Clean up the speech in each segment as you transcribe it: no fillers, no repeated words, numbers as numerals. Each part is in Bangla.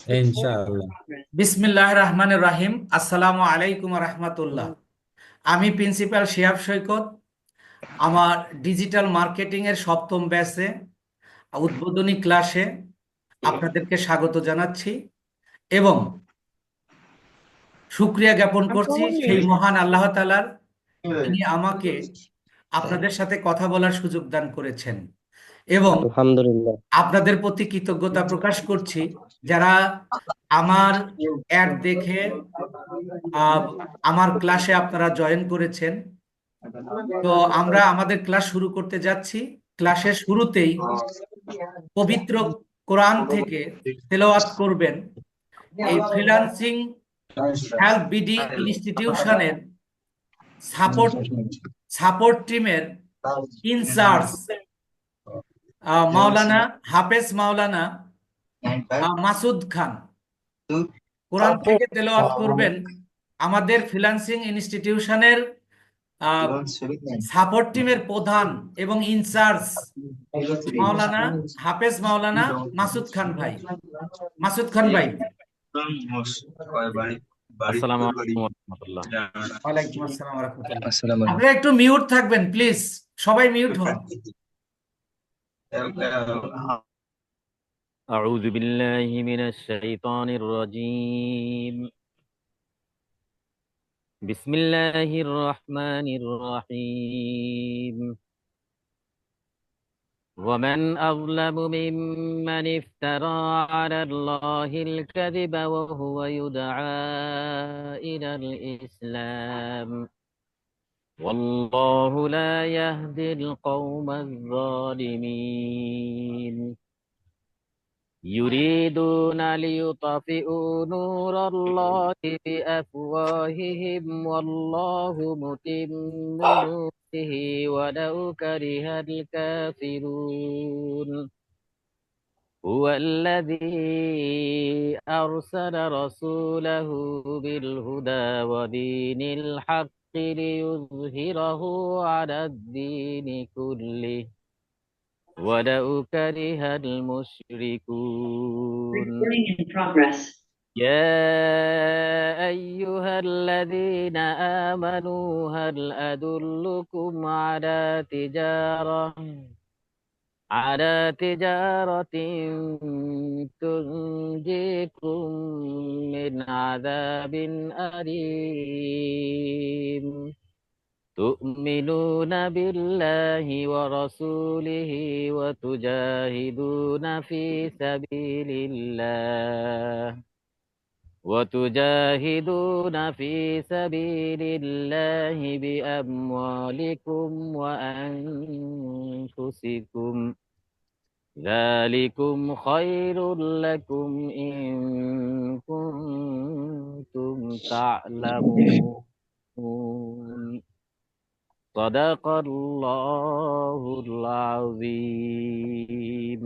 ইনশাআল্লাহ। বিসমিল্লাহির রহমানির রহিম। আসসালামু আলাইকুম রহমতুল্লাহ। আমি প্রিন্সিপাল শিহাব সৈকত। আমার ডিজিটাল মার্কেটিং এর সপ্তম ব্যাচে উদ্বোধনী ক্লাসে আপনাদেরকে স্বাগত জানাচ্ছি এবং শুকরিয়া জ্ঞাপন করছি সেই মহান আল্লাহ তাআলার, যিনি আমাকে আপনাদের সাথে কথা বলার সুযোগ দান করেছেন। এবং আলহামদুলিল্লাহ। আপনাদের প্রতি কৃতজ্ঞতা প্রকাশ করছি যারা আমার অ্যাড দেখে আহ, আমার ক্লাসে আপনারা জয়েন করেছেন। তো আমরা আমাদের ক্লাস শুরু করতে যাচ্ছি। ক্লাসের শুরুতেই পবিত্র কোরআন থেকে তেলাওয়াত করবেন এই ফ্রিল্যান্সিং হেল্প বিডি ইনস্টিটিউশনের সাপোর্ট সাপোর্ট টিমের ইনচার্জ মাওলানা হাফেজ মাওলানা মাসুদ খান। কোরআন থেকে তেলাওয়াত করবেন আমাদের ফ্রিল্যান্সিং ইনস্টিটিউশনের সাপোর্ট টিমের প্রধান এবং ইনচার্জ মাওলানা হাফেজ মাওলানা মাসুদ খান ভাই। মাসুদ খান ভাই। আসসালামু আলাইকুম ওয়া রাহমাতুল্লাহ। ওয়ালাইকুম আসসালাম ওয়া রাহমাতুল্লাহ। আসসালামু আলাইকুম। আপনারা একটু মিউট থাকবেন প্লিজ, সবাই মিউট হন। أعوذ بالله من الشيطان الرجيم. بسم الله الرحمن الرحيم. ومن أظلم ممن افترى على الله الكذب وهو يدعى إلى الإسلام والله لا يهدي القوم الظالمين. يريدون ليطفئوا نور الله بأفواههم والله متم نوره ولو كره الكافرون. هو الذي أرسل رسوله بالهدى ودين الحق ليظهره على الدين كله ولو كره المشركون. يا أيها الذين آمنوا هل أدلكم على تجارة تنجيكم من عذاب أليم تؤمنون بالله ورسوله وتجاهدون في سبيل الله بأموالكم وأنفسكم ذلكم خير لكم إن كنتم تعلمون. صدق الله العظيم.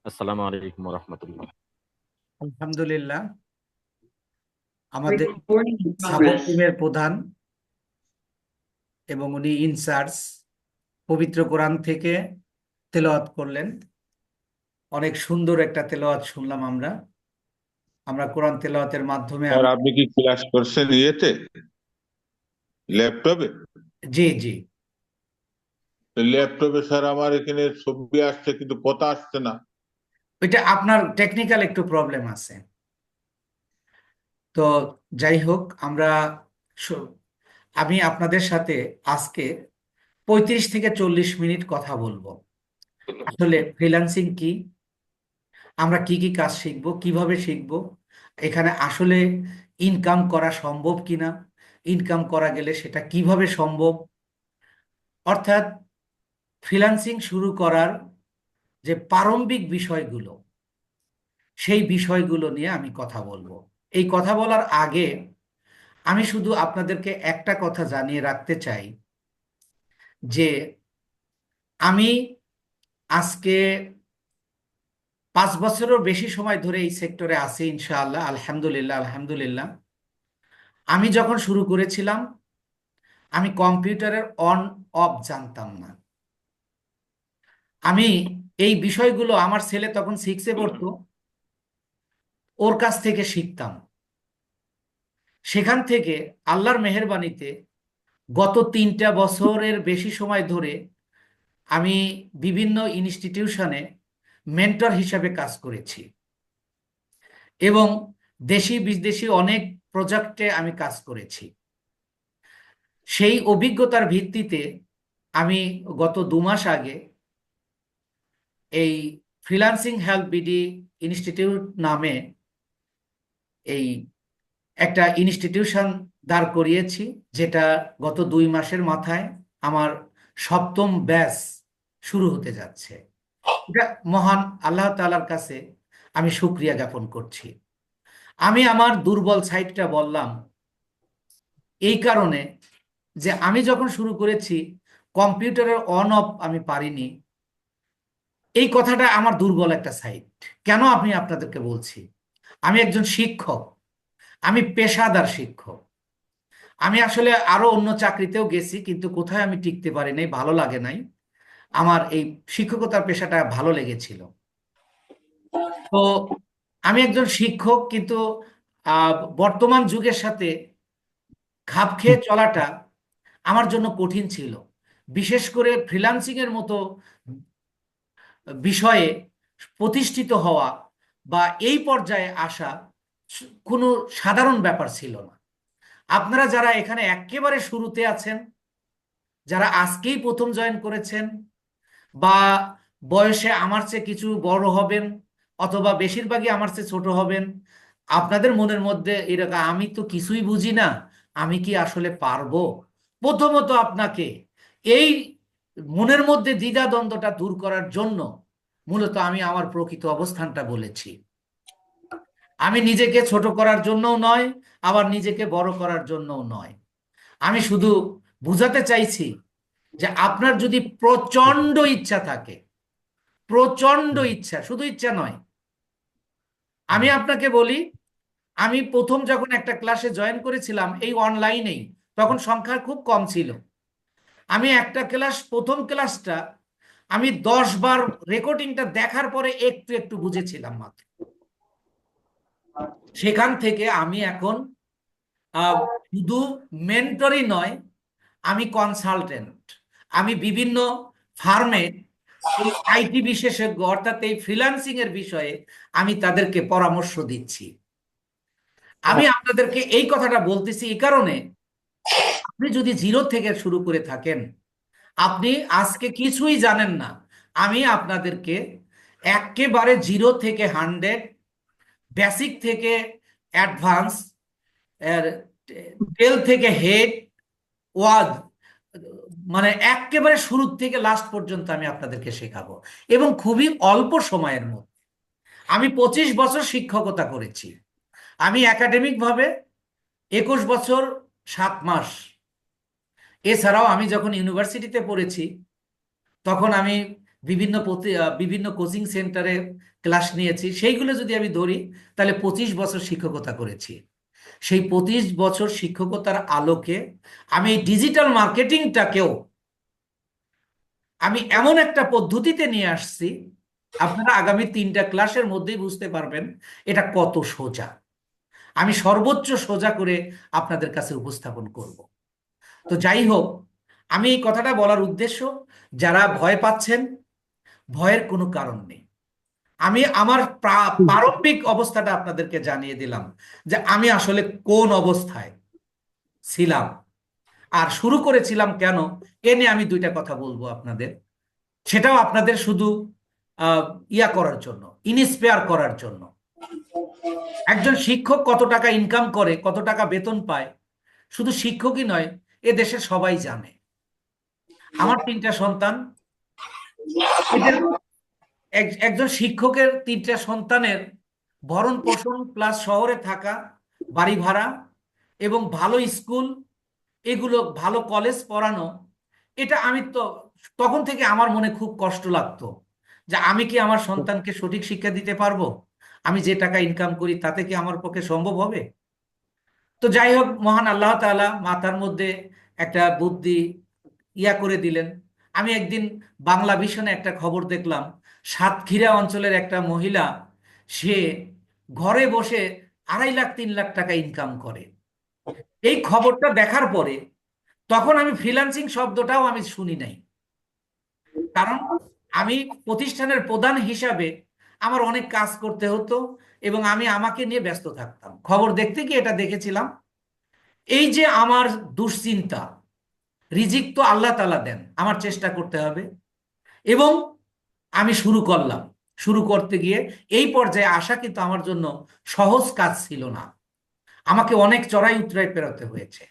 السلام عليكم ورحمة الله. আলহামদুলিল্লাহ। আমাদের সাপোর্ট টিমের প্রধান এবং উনি ইনচার্জ পবিত্র কোরআন থেকে তেলাওয়াত করলেন। অনেক সুন্দর একটা তেলাওয়াত শুনলাম আমরা। আমরা কোরআন তেলাওয়াতের মাধ্যমে স্যার, আপনি কি ক্লাস করছেন ইয়েতে, ল্যাপটপে? জি জি। ল্যাপটপে স্যার আমার এখানে ছবি আসছে কিন্তু কথা আসছে না। ওইটা আপনার টেকনিক্যাল একটু প্রবলেম আছে। তো যাই হোক, শু- আমি আপনাদের সাথে আজকে 35 থেকে 40 মিনিট কথা বলবো। আসলে ফ্রিল্যান্সিং কি, আমরা কি কি কাজ শিখবো, কিভাবে শিখবো, এখানে আসলে ইনকাম করা সম্ভব কিনা, ইনকাম করা গেলে সেটা কিভাবে সম্ভব, অর্থাৎ ফ্রিল্যান্সিং শুরু করার যে প্রারম্ভিক বিষয়গুলো, সেই বিষয়গুলো নিয়ে আমি কথা বলবো। এই কথা বলার আগে আমি শুধু আপনাদেরকে একটা কথা জানিয়ে রাখতে চাই যে আমি আজকে 5 বছরেরও বেশি সময় ধরে এই সেক্টরে আছি ইনশাআল্লাহ। আলহামদুলিল্লাহ আলহামদুলিল্লাহ। আমি যখন শুরু করেছিলাম আমি কম্পিউটারের অন অফ জানতাম না। আমি এই বিষয়গুলো, আমার ছেলে তখন 6-এ পড়তো, ওর কাছ থেকে শিখতাম। সেখান থেকে আল্লাহর মেহেরবানিতে গত 3টা বছরের বেশি সময় ধরে আমি বিভিন্ন ইনস্টিটিউশনে মেন্টর হিসাবে কাজ করেছি এবং দেশি বিদেশি অনেক প্রজেক্টে আমি কাজ করেছি। সেই অভিজ্ঞতার ভিত্তিতে আমি গত 2 মাস আগে এই ফ্রিল্যান্সিং হেল্প বিডি ইনস্টিটিউট নামে এই একটা ইনস্টিটিউশন দাঁড় করিয়েছি, যেটা গত 2 মাসের মাথায় আমার 7ম ব্যাচ শুরু হতে যাচ্ছে। এটা মহান আল্লাহ তাআলার কাছে আমি শুকরিয়া জ্ঞাপন করছি। আমি আমার দুর্বল সাইডটা বললাম এই কারণে যে আমি যখন শুরু করেছি কম্পিউটারের অন অফ আমি পারিনি। এই কথাটা আমার দুর্বল একটা সাইড। কেন আমি আপনাদেরকে বলছি? আমি একজন শিক্ষক, আমি পেশাদার শিক্ষক। আমি আসলে আরো অন্য চাকরিতেও গেছি, কিন্তু কোথায় আমি টিকতে পারি নাই, ভালো লাগে নাই। আমার এই শিক্ষকতার পেশাটা ভালো লেগেছিল। তো আমি একজন শিক্ষক, কিন্তু বর্তমান যুগের সাথে খাপ খেয়ে চলাটা আমার জন্য কঠিন ছিল। বিশেষ করে ফ্রিল্যান্সিং এর মতো বিষয়ে প্রতিষ্ঠিত হওয়া বা এই পর্যায়ে আসা কোনো সাধারণ ব্যাপার ছিল না। আপনারা যারা এখানে একেবারে শুরুতে আছেন, যারা আজকেই প্রথম জয়েন করেছেন বা বয়সে আমার চেয়ে কিছু বড় হবেন অথবা বেশিরভাগই আমার চেয়ে ছোট হবেন, আপনাদের মনের মধ্যে এরকম আমি তো কিছুই বুঝি না, আমি কি আসলে পারবো? প্রথমত আপনাকে এই মনের মধ্যে দ্বিধাদ্বন্দ্বটা দূর করার জন্য মূলত আমি আমার প্রকৃত অবস্থানটা বলেছি। আমি নিজেকে ছোট করার জন্যও নয়, আবার নিজেকে বড় করার জন্যও নয়। আমি শুধু বুঝাতে চাইছি যে আপনার যদি প্রচন্ড ইচ্ছা থাকে, প্রচন্ড ইচ্ছা, শুধু ইচ্ছা নয়। আমি আপনাকে বলি, আমি প্রথম যখন একটা ক্লাসে জয়েন করেছিলাম এই অনলাইনেই, তখন সংখ্যা খুব কম ছিল। আমি একটা ক্লাস, প্রথম ক্লাসটা আমি 10 বার রেকর্ডিংটা দেখার পরে একটু একটু বুঝেছিলাম মাত্র। সেখান থেকে আমি এখন শুধু মেন্টরই নয়, আমি কনসালটেন্ট। আমি বিভিন্ন ফার্মে এই আইটি বিশেষজ্ঞ, অর্থাৎ এই ফ্রিল্যান্সিং এর বিষয়ে আমি তাদেরকে পরামর্শ দিচ্ছি। আমি আপনাদেরকে এই কথাটা বলতেছি এই কারণে, আপনি যদি জিরো থেকে শুরু করে থাকেন, আপনি আজকে কিছুই জানেন না, আমি আপনাদেরকে একেবারে জিরো থেকে 100, বেসিক থেকে অ্যাডভান্স, এর টেল থেকে হেড, ওয়াজ, মানে একেবারে শুরু থেকে লাস্ট পর্যন্ত আমি আপনাদেরকে শেখাবো, এবং খুবই অল্প সময়ের মধ্যে। আমি 25 বছর শিক্ষকতা করেছি। আমি একাডেমিক ভাবে 21 বছর 7 মাস। এছাড়াও আমি যখন ইউনিভার্সিটিতে পড়েছি তখন আমি বিভিন্ন কোচিং সেন্টারে ক্লাস নিয়েছি। সেইগুলো যদি আমি ধরি তাহলে 25 বছর শিক্ষকতা করেছি। সেই 25 বছর শিক্ষকতার আলোকে আমি এই ডিজিটাল মার্কেটিংটাকেও আমি এমন একটা পদ্ধতিতে নিয়ে আসছি, আপনারা আগামী 3টা ক্লাসের মধ্যেই বুঝতে পারবেন এটা কত সোজা। আমি সর্বোচ্চ সোজা করে আপনাদের কাছে উপস্থাপন করব। তো যাই হোক, আমি এই কথাটা বলার উদ্দেশ্য, যারা ভয় পাচ্ছেন, ভয়ের কোনো কারণ নেই। আমি আমার প্রারম্ভিক অবস্থাটা আপনাদেরকে জানিয়ে দিলাম যে আমি আসলে কোন অবস্থায় ছিলাম আর শুরু করেছিলাম কেন। এ নিয়ে আমি 2টা কথা বলবো আপনাদের, সেটাও আপনাদের শুধু ইয়া করার জন্য, ইন্সপায়ার করার জন্য। একজন শিক্ষক কত টাকা ইনকাম করে, কত টাকা বেতন পায়, শুধু শিক্ষকই নয়, এ দেশের সবাই জানে। আমার 3টা সন্তান, এদের একজন শিক্ষকের 3টা সন্তানের ভরণ পোষণ প্লাস শহরে থাকা, বাড়ি ভাড়া এবং ভালো স্কুল, এগুলো ভালো কলেজ পড়ানো, এটা আমি তো তখন থেকে আমার মনে খুব কষ্ট লাগতো যে আমি কি আমার সন্তানকে সঠিক শিক্ষা দিতে পারবো? আমি যে টাকা ইনকাম করি তাতে কি আমার পক্ষে সম্ভব হবে? তো যাই হোক, মহান আল্লাহ তাআলা মাথার মধ্যে একটা বুদ্ধি ইয়া করে দিলেন। আমি একদিন বাংলা ভিশনে একটা খবর দেখলাম, সাতক্ষীরা অঞ্চলের একটা মহিলা, সে ঘরে বসে 2.5 লাখ 3 লাখ টাকা ইনকাম করে। এই খবরটা দেখার পরে তখন আমি ফ্রিল্যান্সিং শব্দটাও আমি শুনি নাই, কারণ আমি প্রতিষ্ঠানের প্রধান হিসাবে আমার অনেক কাজ করতে হতো এবং আমি আমাকে নিয়ে ব্যস্ত থাকতাম। খবর দেখতে গিয়ে এটা দেখেছিলাম, এই যে আমার দুশ্চিন্তা, রিজিক তো আল্লাহ তাআলা দেন, আমার চেষ্টা করতে হবে। এবং আমি শুরু করলাম। শুরু করতে গিয়ে এই পর্যায়ে আসা কিন্তু আমার জন্য সহজ কাজ ছিল না, আমাকে অনেক চড়াই উতরাই পেরোতে হয়েছে।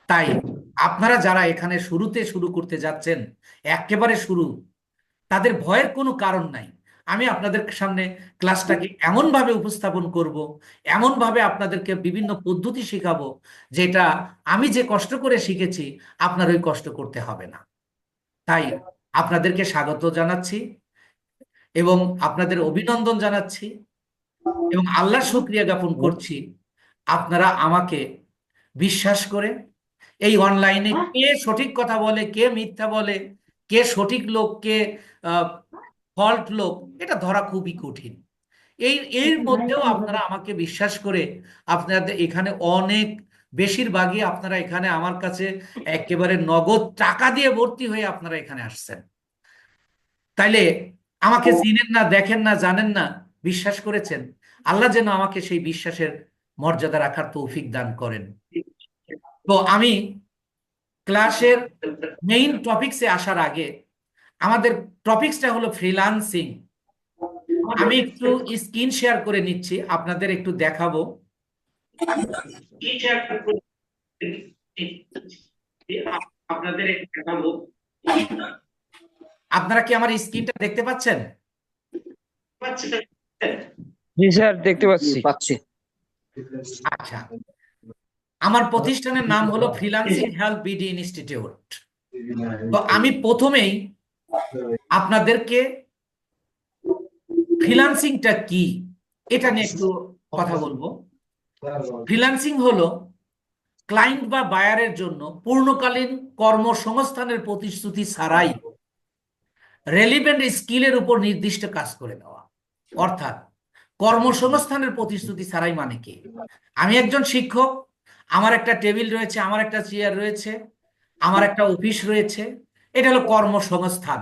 তাই আপনারা যারা এখানে শুরুতে শুরু করতে যাচ্ছেন, একেবারে শুরু, তাদের ভয়ের কোনো কারণ নাই। আমি আপনাদের সামনে ক্লাসটাকে এমনভাবে উপস্থাপন করব, এমনভাবে আপনাদেরকে বিভিন্ন পদ্ধতি শেখাবো, যেটা আমি যে কষ্ট করে শিখেছি আপনার ওই কষ্ট করতে হবে না। তাই আপনাদেরকে স্বাগত জানাচ্ছি এবং আপনাদের অভিনন্দন জানাচ্ছি এবং আল্লাহর শুকরিয়া জ্ঞাপন করছি আপনারা আমাকে বিশ্বাস করে এই অনলাইনে কে সঠিক কথা বলে, কে মিথ্যা বলে, কে সঠিক লোক, কে ফল্ট লোক, এটা ধরা খুবই কঠিন। এর মধ্যেও আপনারা আমাকে বিশ্বাস করে আপনাদের এখানে অনেক, বেশিরভাগই আপনারা এখানে আমার কাছে একেবারে নগদ টাকা দিয়ে ভর্তি হয়ে আপনারা এখানে আসছেন। তাইলে আমাকে চিনেন না, দেখেন না, জানেন না, বিশ্বাস করেছেন। আল্লাহ যেন আমাকে সেই বিশ্বাসের মর্যাদা রাখার তৌফিক দান করেন। তো আমি ক্লাসের মেইন টপিকসে আসার আগে, আমাদের টপিকসটা হলো ফ্রিল্যান্সিং। আমি একটু স্ক্রিন শেয়ার করে নিচ্ছি, আপনাদের একটু দেখাবো। আপনাদের একটু দেখাবো। আপনারা কি আমার স্ক্রিনটা দেখতে পাচ্ছেন? জি স্যার, দেখতে পাচ্ছি। আচ্ছা, আমার প্রতিষ্ঠানের নাম হলো ফ্রিল্যান্সিং হেল্প বিডি ইনস্টিটিউট। তো আমি প্রথমেই আপনাদেরকে ফ্রিল্যান্সিংটা কি এটা নিয়ে একটু কথা বলবো। ফ্রিল্যান্সিং হলো ক্লায়েন্ট বা বায়ারের জন্য পূর্ণকালীন কর্মসংস্থানের প্রতিশ্রুতি ছাড়াই রেলিভেন্ট স্কিলের উপর নির্দিষ্ট কাজ করে দেওয়া। অর্থাৎ কর্মসংস্থানের প্রতিশ্রুতি ছাড়াই মানে কি? আমি একজন শিক্ষক, আমার একটা টেবিল রয়েছে, আমার একটা চেয়ার রয়েছে, আমার একটা অফিস রয়েছে, এটা হলো কর্মসংস্থান।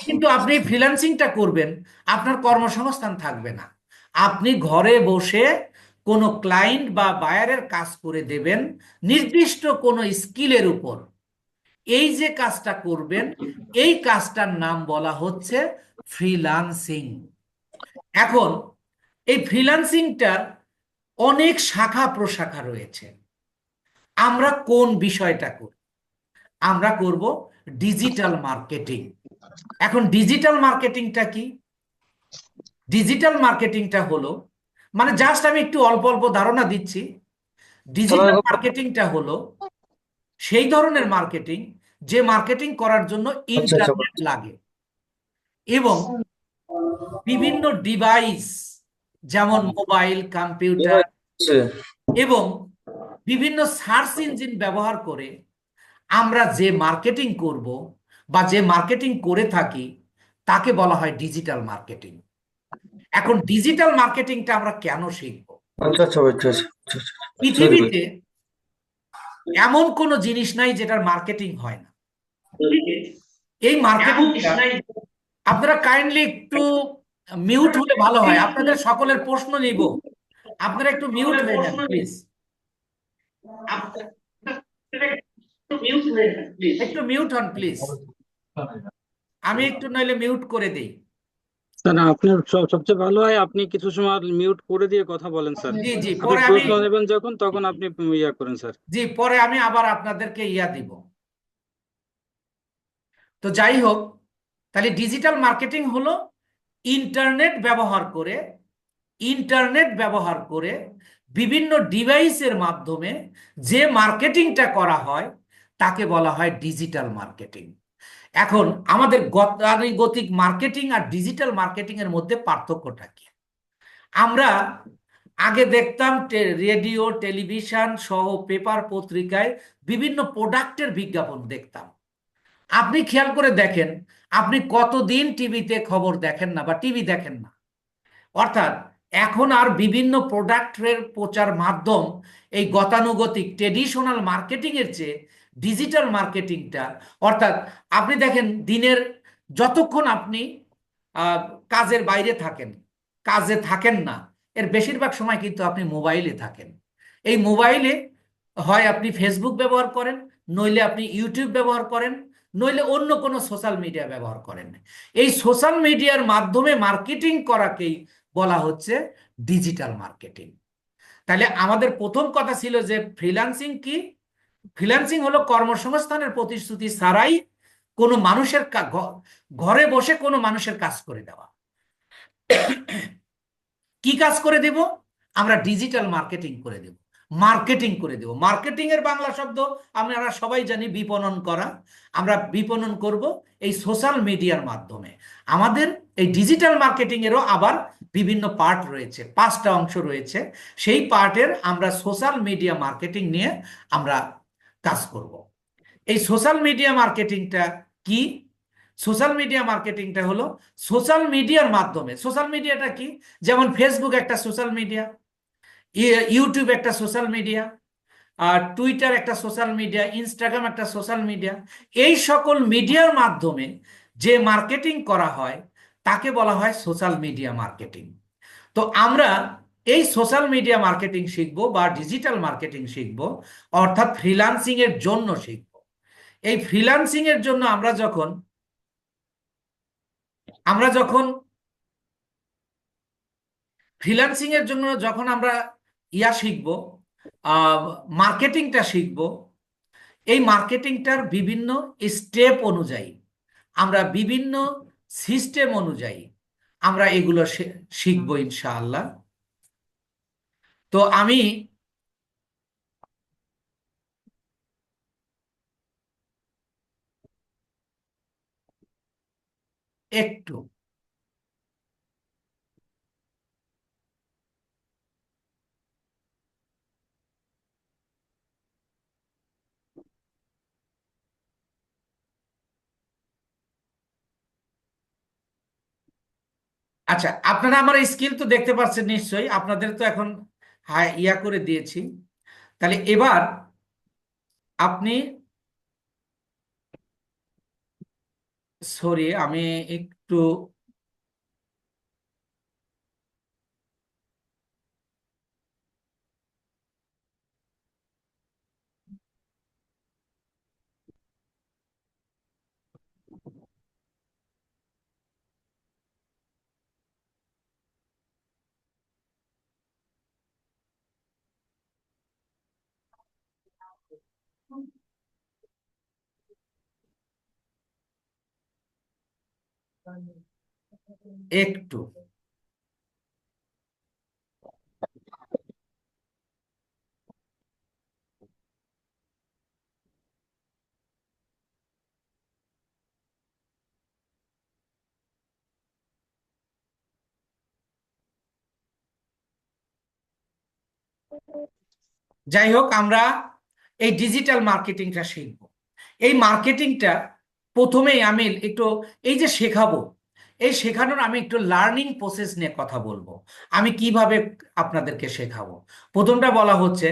কিন্তু আপনি ফ্রিল্যান্সিংটা করবেন, আপনার কর্মসংস্থান থাকবে না। আপনি ঘরে বসে কোনো ক্লায়েন্ট বা বায়ারের কাজ করে দেবেন নির্দিষ্ট কোনো স্কিলের উপর। এই যে কাজটা করবেন, এই কাজটার নাম বলা হচ্ছে ফ্রিল্যান্সিং। এখন এই ফ্রিল্যান্সিংটার অনেক শাখা প্রশাখা রয়েছে। আমরা কোন বিষয়টা করব? আমরা করব ডিজিটাল মার্কেটিং। এখন ডিজিটাল মার্কেটিংটা কি? ডিজিটাল মার্কেটিংটা হলো, মানে জাস্ট আমি একটু অল্প অল্প ধারণা দিচ্ছি। ডিজিটাল মার্কেটিংটা হলো সেই ধরনের মার্কেটিং যে মার্কেটিং করার জন্য ইন্টারনেট লাগে এবং বিভিন্ন ডিভাইস, যেমন মোবাইল, কম্পিউটার এবং বিভিন্ন সার্চ ইঞ্জিন ব্যবহার করে আমরা যে মার্কেটিং করব বা যে মার্কেটিং করে থাকি তাকে বলা হয় ডিজিটাল মার্কেটিং। এখন ডিজিটাল মার্কেটিংটা আমরা কেন শিখব? পৃথিবীতে এমন কোনো জিনিস নাই যেটার মার্কেটিং হয় না। এই মার্কেটিংটা, আপনারা কাইন্ডলি একটু মিউট হলে ভালো হয়, আপনাদের সকলের প্রশ্ন নিব। আপনারা একটু মিউট হয়ে যান প্লিজ, একটু মিউট হন প্লিজ। আমি একটু নইলে মিউট করে দেই। স্যার, আপনার সবচেয়ে ভালো হয় আপনি কিছু সময় মিউট করে দিয়ে কথা বলেন স্যার। জি জি, আপনি পরে আমি, প্রশ্ন নেবেন যখন, তখন আপনি ইয়া করেন স্যার। জি পরে আমি আবার আপনাদেরকে দিব। তো যাই হোক, তাহলে ডিজিটাল মার্কেটিং হলো ইন্টারনেট ব্যবহার করে, ইন্টারনেট ব্যবহার করে বিভিন্ন ডিভাইসের মাধ্যমে যে মার্কেটিংটা করা হয় তাকে বলা হয় ডিজিটাল মার্কেটিং। এখন আমাদের গতানুগতিক মার্কেটিং আর ডিজিটাল মার্কেটিং এর মধ্যে পার্থক্যটা কি? আমরা আগে দেখতাম রেডিও, টেলিভিশন সহ পেপার পত্রিকায় বিভিন্ন প্রোডাক্টের বিজ্ঞাপন দেখতাম। আপনি খেয়াল করে দেখেন, আপনি কতদিন টিভিতে খবর দেখেন না বা টিভি দেখেন না। অর্থাৎ এখন আর বিভিন্ন প্রোডাক্টের প্রচার মাধ্যম এই গতানুগতিক ট্রেডিশনাল মার্কেটিং এর চেয়ে ডিজিটাল মার্কেটিংটা, অর্থাৎ আপনি দেখেন দিনের যতক্ষণ আপনি আহ, কাজের বাইরে থাকেন, কাজে থাকেন না, এর বেশিরভাগ সময় কিন্তু আপনি মোবাইলে থাকেন। এই মোবাইলে হয় আপনি ফেসবুক ব্যবহার করেন, নইলে আপনি ইউটিউব ব্যবহার করেন, নইলে অন্য কোনো সোশ্যাল মিডিয়া ব্যবহার করেন। এই সোশ্যাল মিডিয়ার মাধ্যমে মার্কেটিং করাকেই বলা হচ্ছে ডিজিটাল মার্কেটিং। তাহলে আমাদের প্রথম কথা ছিল যে ফ্রিল্যান্সিং কি? ফ্রিল্যান্সিং হলো কর্মসংস্থানের প্রতিশ্রুতি ছাড়াই কোনো মানুষের ঘরে বসে কোনো মানুষের কাজ করে দেওয়া। কি কাজ করে দেব? আমরা ডিজিটাল মার্কেটিং করে দেব, মার্কেটিং করে দেব। মার্কেটিং এর বাংলা শব্দ আমরা সবাই জানি বিপণন করা। আমরা বিপণন করব এই সোশ্যাল মিডিয়ার মাধ্যমে। আমাদের এই ডিজিটাল মার্কেটিং এরও আবার বিভিন্ন পার্ট রয়েছে, 5টা অংশ রয়েছে। সেই পার্টের আমরা সোশ্যাল মিডিয়া মার্কেটিং নিয়ে আমরা কাজ করব। এই সোশ্যাল মিডিয়া মার্কেটিংটা কি? সোশ্যাল মিডিয়া মার্কেটিংটা হলো সোশ্যাল মিডিয়ার মাধ্যমে। সোশ্যাল মিডিয়াটা কি? যেমন ফেসবুক একটা সোশ্যাল মিডিয়া, ইউটিউব একটা সোশ্যাল মিডিয়া, আর টুইটার একটা সোশ্যাল মিডিয়া, ইনস্টাগ্রাম একটা সোশ্যাল মিডিয়া। এই সকল মিডিয়ার মাধ্যমে যে মার্কেটিং করা হয় তাকে বলা হয় সোশ্যাল মিডিয়া মার্কেটিং। তো আমরা এই সোশ্যাল মিডিয়া মার্কেটিং শিখবো বা ডিজিটাল মার্কেটিং শিখবো, অর্থাৎ ফ্রিল্যান্সিং এর জন্য শিখবো। এই ফ্রিল্যান্সিং এর জন্য আমরা যখন ফ্রিল্যান্সিং এর জন্য যখন আমরা শিখবো, মার্কেটিংটা শিখবো, এই মার্কেটিংটার বিভিন্ন স্টেপ অনুযায়ী, আমরা বিভিন্ন সিস্টেম অনুযায়ী আমরা এগুলো শিখবো ইনশাআল্লাহ। তো আমি একটু আচ্ছা, আপনারা আমার স্কিল তো দেখতে পাচ্ছেন নিশ্চয়ই, আপনাদের তো এখন করে দিয়েছি। তাহলে এবার আপনি, সরি আমি একটু, একটু যাই হোক, আমরা এই ডিজিটাল মার্কেটিংটা শিখব। এই মার্কেটিংটা প্রথমেই আমি একটু, এই যে শেখাবো, এই শেখানোর আমি একটু লার্নিং প্রসেস নিয়ে কথা বলবো। আমি কিভাবে আপনাদেরকে শেখাবো। প্রথমটা বলা হচ্ছে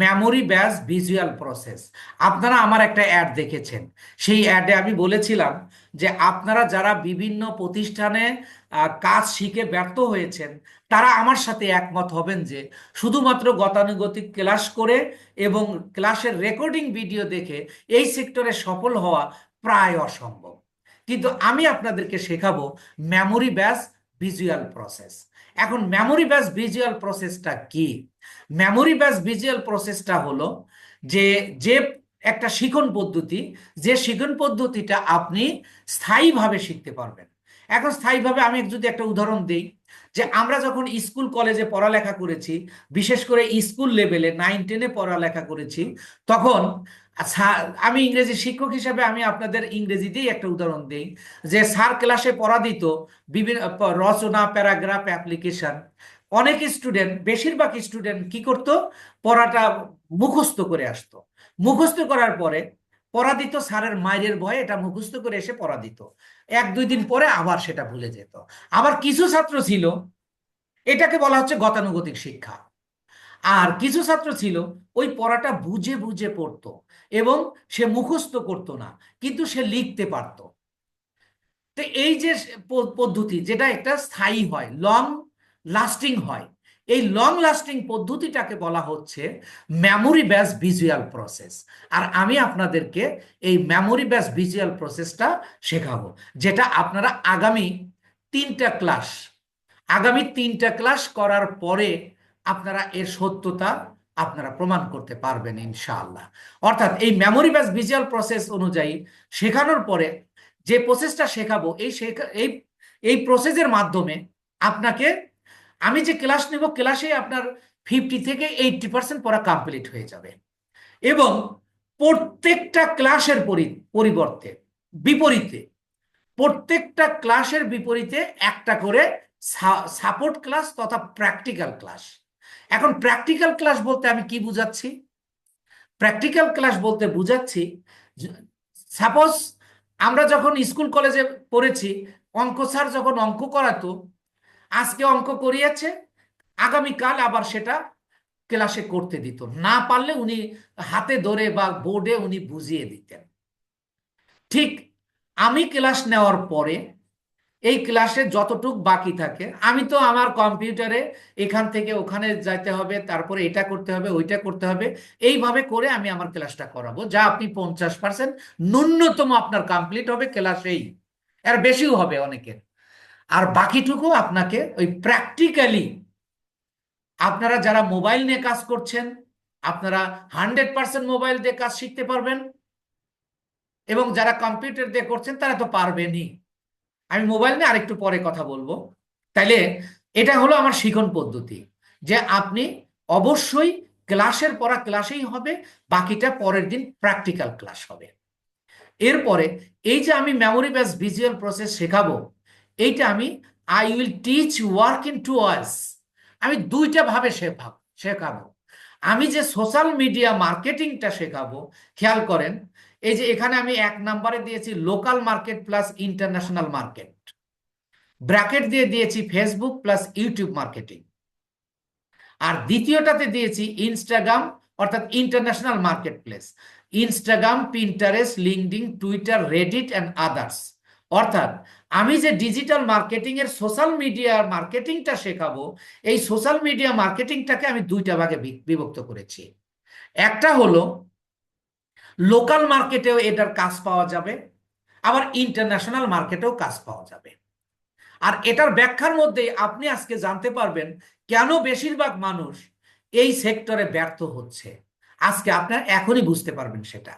মেমোরি বেস ভিজুয়াল প্রসেস। আপনারা আমার একটা অ্যাড দেখেছেন, সেই অ্যাডে আমি বলেছিলাম যে আপনারা যারা বিভিন্ন প্রতিষ্ঠানে কাজ শিখে ব্যর্থ হয়েছেন, তারা আমার সাথে একমত হবেন যে শুধুমাত্র গতানুগতিক ক্লাস করে এবং ক্লাসের রেকর্ডিং ভিডিও দেখে এই সেক্টরে সফল হওয়া প্রায় অসম্ভব। কিন্তু আমি আপনাদেরকে শেখাবো মেমোরি বেস ভিজুয়াল প্রসেস। এখন মেমোরি বেস ভিজুয়াল প্রসেসটা কি? মেমোরি বেস ভিজুয়াল প্রসেসটা হলো যে যে একটা শিখন পদ্ধতি, যে শিখন পদ্ধতিটা আপনি স্থায়ীভাবে শিখতে পারবেন। এখন স্থায়ীভাবে আমি যদি একটা উদাহরণ দিই, যে আমরা যখন স্কুল কলেজে পড়ালেখা করেছি, বিশেষ করে স্কুল লেভেলে 9-10-এ পড়ালেখা করেছি, তখন আমি ইংরেজি শিক্ষক হিসেবে আমি আপনাদের ইংরেজিতেই একটা উদাহরণ দিই, যে স্যার ক্লাসে পড়া দিত বিভিন্ন রচনা, প্যারাগ্রাফ, অ্যাপ্লিকেশন। অনেক স্টুডেন্ট, বেশিরভাগ স্টুডেন্ট কি করত? পড়াটা মুখস্থ করে আসতো। মুখস্থ করার পরে পড়া দিত, স্যারের মায়ের ভয়ে এটা মুখস্থ করে এসে পড়া দিত। 1-2 দিন পরে আবার সেটা ভুলে যেত। আবার কিছু ছাত্র ছিল এটাকে বলা হচ্ছে গতানুগতিক শিক্ষা। আর কিছু ছাত্র ছিল ওই পড়াটা বুঝে বুঝে পড়তো এবং সে মুখস্থ করতো না, কিন্তু সে লিখতে পারতো। তো এই যে পদ্ধতি, যেটা একটা স্থায়ী হয়, লং লাস্টিং হয়, এই লং লাস্টিং পদ্ধতিটাকে বলা হচ্ছে মেমোরি বেস ভিজুয়াল প্রসেস। আর আমি আপনাদেরকে এই মেমোরি বেস ভিজুয়াল প্রসেসটা শেখাবো, যেটা আপনারা আগামী 3টা ক্লাস করার পরে আপনারা এর সত্যতা আপনারা প্রমাণ করতে পারবেন ইনশাআল্লাহ। অর্থাৎ এই মেমোরি বেস ভিজুয়াল প্রসেস অনুযায়ী শেখানোর পরে যে প্রসেসটা শেখাবো, এই এই প্রসেসের মাধ্যমে আপনাকে, আমি যে ক্লাস নেব, ক্লাসে আপনার 50 থেকে 80% পড়া কমপ্লিট হয়ে যাবে। এবং প্রত্যেকটা ক্লাসের বিপরীতে প্রত্যেকটা ক্লাসের বিপরীতে একটা করে সাপোর্ট ক্লাস তথা প্র্যাকটিক্যাল ক্লাস। এখন প্র্যাকটিক্যাল ক্লাস বলতে আমি কি বুঝাচ্ছি? প্র্যাকটিক্যাল ক্লাস বলতে বুঝাচ্ছি, সাপোজ আমরা যখন স্কুল কলেজে পড়েছি, অঙ্ক স্যার যখন অঙ্ক করাতো, আজকে অঙ্ক করিয়েছে, আগামীকাল আবার সেটা ক্লাসে করতে দিত, না পারলে উনি হাতে ধরে বা বোর্ডে উনি বুঝিয়ে দিতেন। ঠিক আমি ক্লাস নেওয়ার পরে এই ক্লাসে যতটুক বাকি থাকে, আমি তো আমার কম্পিউটারে এখান থেকে ওখানে যাইতে হবে, তারপরে এটা করতে হবে, ওইটা করতে হবে, এইভাবে করে আমি আমার ক্লাসটা করাবো, যা আপনি 50% ন্যূনতম আপনার কমপ্লিট হবে ক্লাসেই, এর বেশিও হবে অনেকের। আর বাকিটুকু আপনাকে ওই প্র্যাকটিক্যালি, আপনারা যারা মোবাইল নিয়ে কাজ করছেন, আপনারা 100% মোবাইল দিয়ে কাজ শিখতে পারবেন, এবং যারা কম্পিউটার দিয়ে করছেন তারা তো পারবেনই। আমি মোবাইল নিয়ে আরেকটু পরে কথা বলবো। তাইলে এটা হলো আমার শিখন পদ্ধতি, যে আপনি অবশ্যই ক্লাসের পড়া ক্লাসেই হবে, বাকিটা পরের দিন প্র্যাকটিক্যাল ক্লাস হবে। এরপরে এই যে আমি মেমোরি বেস ভিজুয়াল প্রসেস শেখাবো, এইটা আমি I will teach work in 2 ওয়ার্স। আমি দুইটা ভাবে শেখাবো। আমি যে সোশ্যাল মিডিয়া মার্কেটিংটা শেখাবো, খেয়াল করেন, এই যে এখানে আমি 1 নম্বরে দিয়েছি local market plus international market, bracket দিয়ে দিয়েছি ফেসবুক প্লাস ইউটিউব মার্কেটিং, আর দ্বিতীয়টাতে দিয়েছি ইনস্টাগ্রাম অর্থাৎ international market place, Instagram, Pinterest, LinkedIn, Twitter, Reddit and others. অর্থাৎ আমি যে ডিজিটাল মার্কেটিং এর সোশ্যাল মিডিয়া মার্কেটিংটা শেখাবো, এই সোশ্যাল মিডিয়া মার্কেটিংটাকে আমি দুইটা ভাগে বিভক্ত করেছি। একটা হলো লোকাল মার্কেটেও এটার কাজ পাওয়া যাবে, আবার ইন্টারন্যাশনাল মার্কেটেও কাজ পাওয়া যাবে। আর এটার ব্যাখ্যার মধ্যে আপনি আজকে জানতে পারবেন কেন বেশিরভাগ মানুষ এই সেক্টরে ব্যর্থ হচ্ছে। আজকে আপনারা এখনই বুঝতে পারবেন সেটা।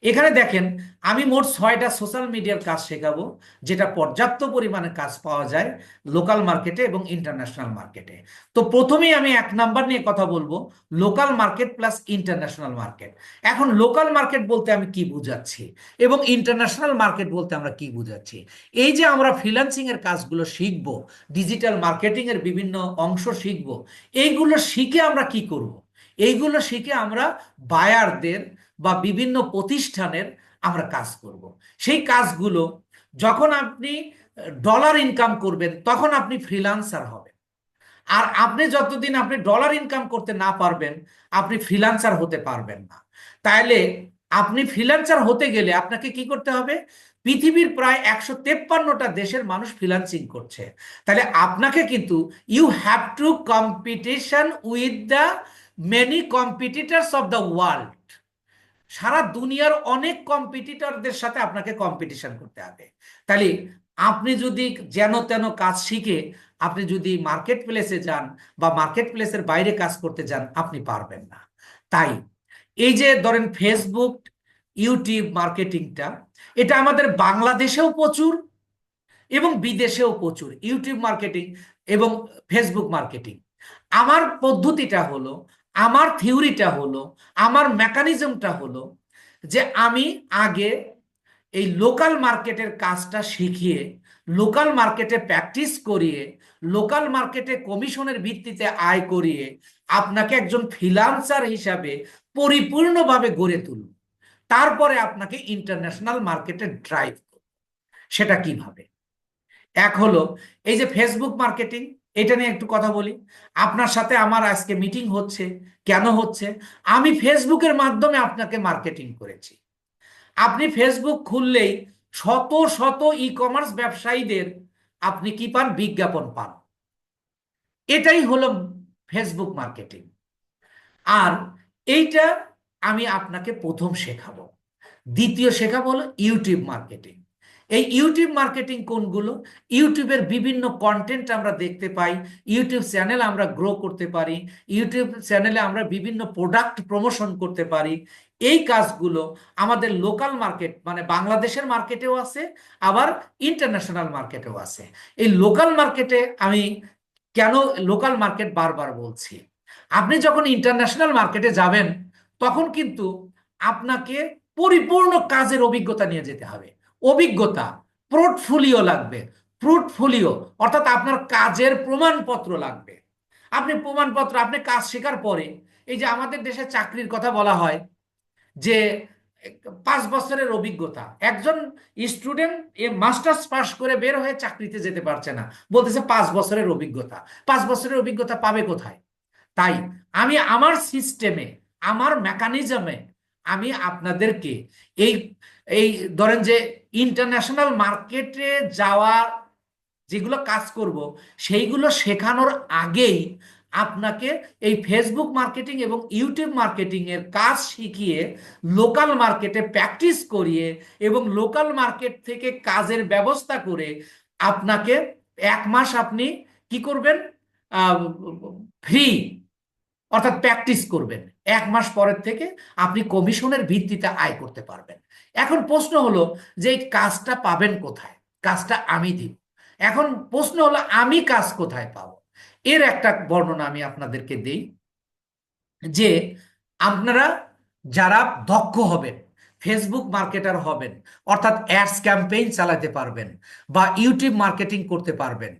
এখানে দেখেন, আমি মোট 6টা সোশ্যাল মিডিয়ার কাজ শেখাবো, যেটা পর্যাপ্ত পরিমাণে কাজ পাওয়া যায় লোকাল মার্কেটে এবং ইন্টারন্যাশনাল মার্কেটে। তো প্রথমেই আমি 1 নাম্বার নিয়ে কথা বলবো, local market plus international market. এখন লোকাল মার্কেট বলতে আমি কি বুঝাচ্ছি এবং ইন্টারন্যাশনাল মার্কেট বলতে আমরা কি বুঝাচ্ছি? এই যে আমরা ফ্রিল্যান্সিং এর কাজগুলো শিখবো, ডিজিটাল মার্কেটিং এর বিভিন্ন অংশ শিখবো, এইগুলো শিখে আমরা কি করব? এইগুলো শিখে আমরা বায়ারদের বা বিভিন্ন প্রতিষ্ঠানের আমরা কাজ করব। সেই কাজগুলো যখন আপনি ডলার ইনকাম করবেন, তখন আপনি ফ্রিল্যান্সার হবেন। আর আপনি যতদিন আপনি ডলার ইনকাম করতে না পারবেন, আপনি ফ্রিল্যান্সার হতে পারবেন না। তাইলে আপনি ফ্রিল্যান্সার হতে গেলে আপনাকে কি করতে হবে? পৃথিবীর প্রায় 153টা দেশের মানুষ ফ্রিল্যান্সিং করছে। তাহলে আপনাকে কিন্তু you have to competition with the many competitors of the world. সারা দুনিয়ার অনেক কম্পিটিটরদের সাথে আপনাকে কম্পিটিশন করতে হবে। তাহলে আপনি যদি যেন তেন কাজ শিখে আপনি যদি মার্কেট প্লেসে যান বা মার্কেট প্লেসের বাইরে কাজ করতে যান, আপনি পারবেন না। তাই এই যে ধরেন ফেসবুক, ইউটিউব মার্কেটিংটা, এটা আমাদের বাংলাদেশেও প্রচুর এবং বিদেশেও প্রচুর, ইউটিউব মার্কেটিং এবং ফেসবুক মার্কেটিং। আমার পদ্ধতিটা হলো, আমার থিওরিটা হলো, আমার মেকানিজমটা হলো যে আমি আগে এই লোকাল মার্কেটের কাজটা শিখিয়ে, লোকাল মার্কেটে প্র্যাকটিস করিয়ে, লোকাল মার্কেটে কমিশনের ভিত্তিতে আয় করিয়ে আপনাকে একজন ফ্রিল্যান্সার হিসাবে পরিপূর্ণভাবে গড়ে তুলব। তারপরে আপনাকে ইন্টারন্যাশনাল মার্কেটে ড্রাইভ করব। সেটা কিভাবে? এক হলো এই যে ফেসবুক মার্কেটিং, এটা নিয়ে একটু কথা বলি। আপনার সাথে আমার আজকে মিটিং হচ্ছে, কেন হচ্ছে? আমি ফেসবুকের মাধ্যমে আপনাকে মার্কেটিং করেছি। আপনি ফেসবুক খুললেই শত শত ই কমার্স ব্যবসায়ীদের আপনি কি পান? বিজ্ঞাপন পান। এটাই হলো ফেসবুক মার্কেটিং। আর এইটা আমি আপনাকে প্রথম শেখাবো। দ্বিতীয় শেখাবো হলো ইউটিউব মার্কেটিং। এই ইউটিউব মার্কেটিং কোনগুলো? ইউটিউবের বিভিন্ন কন্টেন্ট আমরা দেখতে পাই, ইউটিউব চ্যানেল আমরা গ্রো করতে পারি, ইউটিউব চ্যানেলে আমরা বিভিন্ন প্রোডাক্ট প্রমোশন করতে পারি। এই কাজগুলো আমাদের লোকাল মার্কেট মানে বাংলাদেশের মার্কেটেও আছে, আবার ইন্টারন্যাশনাল মার্কেটেও আছে। এই লোকাল মার্কেটে আমি কেন লোকাল মার্কেট বারবার বলছি, আপনি যখন ইন্টারন্যাশনাল মার্কেটে যাবেন তখন কিন্তু আপনাকে পরিপূর্ণ কাজের অভিজ্ঞতা নিয়ে যেতে হবে। অভিজ্ঞতা, পোর্টফোলিও লাগবে। পোর্টফোলিও অর্থাৎ আপনার কাজের প্রমাণপত্র লাগবে। আপনি প্রমাণপত্র, আপনি কাজ শেখার পরে, এই যে আমাদের দেশে চাকরির কথা বলা হয় যে 5 বছরের অভিজ্ঞতা, একজন স্টুডেন্ট মাস্টার্স পাস করে বের হয়ে চাকরিতে যেতে পারছে না, বলতেছে 5 বছরের অভিজ্ঞতা। 5 বছরের অভিজ্ঞতা পাবে কোথায়? তাই আমি আমার সিস্টেমে, আমার মেকানিজমে আমি আপনাদেরকে এই এই ধরেন যে ইন্টারন্যাশনাল মার্কেটে যাওয়ার যেগুলো কাজ করব সেইগুলো শেখানোর আগেই আপনাকে এই ফেসবুক মার্কেটিং এবং ইউটিউব মার্কেটিং এর কাজ শিখিয়ে লোকাল মার্কেটে প্র্যাকটিস করিয়ে এবং লোকাল মার্কেট থেকে কাজের ব্যবস্থা করে আপনাকে 1 মাস আপনি কি করবেন? ফ্রি, অর্থাৎ প্র্যাকটিস করবেন। 1 মাস পরের থেকে আপনি কমিশনের ভিত্তিতে আয় করতে পারবেন। এখন প্রশ্ন হলো যে এই কাজটা পাবেন কোথায়? কাজটা আমি দিব। এখন প্রশ্ন হলো আমি কাজ কোথায় পাবো? এর একটা বর্ণনা আমি আপনাদেরকে দেই যে আপনারা যারা দক্ষ হবেন, ফেসবুক মার্কেটার হবেন, অর্থাৎ অ্যাডস ক্যাম্পেইন চালাতে পারবেন বা ইউটিউব মার্কেটিং করতে পারবেন,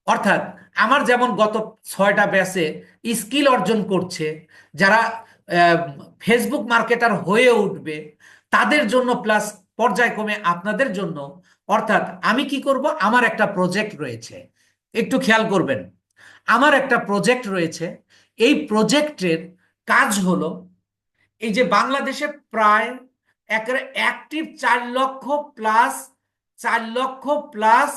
অর্থাৎ আমার যেমন গত 6টা ব্যাচে স্কিল অর্জন করছে যারা ফেসবুক মার্কেটার হয়ে উঠবে তাদের জন্য, প্লাস পর্যায়ক্রমে আপনাদের জন্য। অর্থাৎ আমি কি করব? আমার একটা প্রজেক্ট রয়েছে, একটু খেয়াল করবেন। আমার একটা প্রজেক্ট রয়েছে, এই প্রজেক্টের কাজ হলো এই যে বাংলাদেশে প্রায় একেবারে অ্যাক্টিভ 4 লক্ষ প্লাস, 4 লক্ষ প্লাস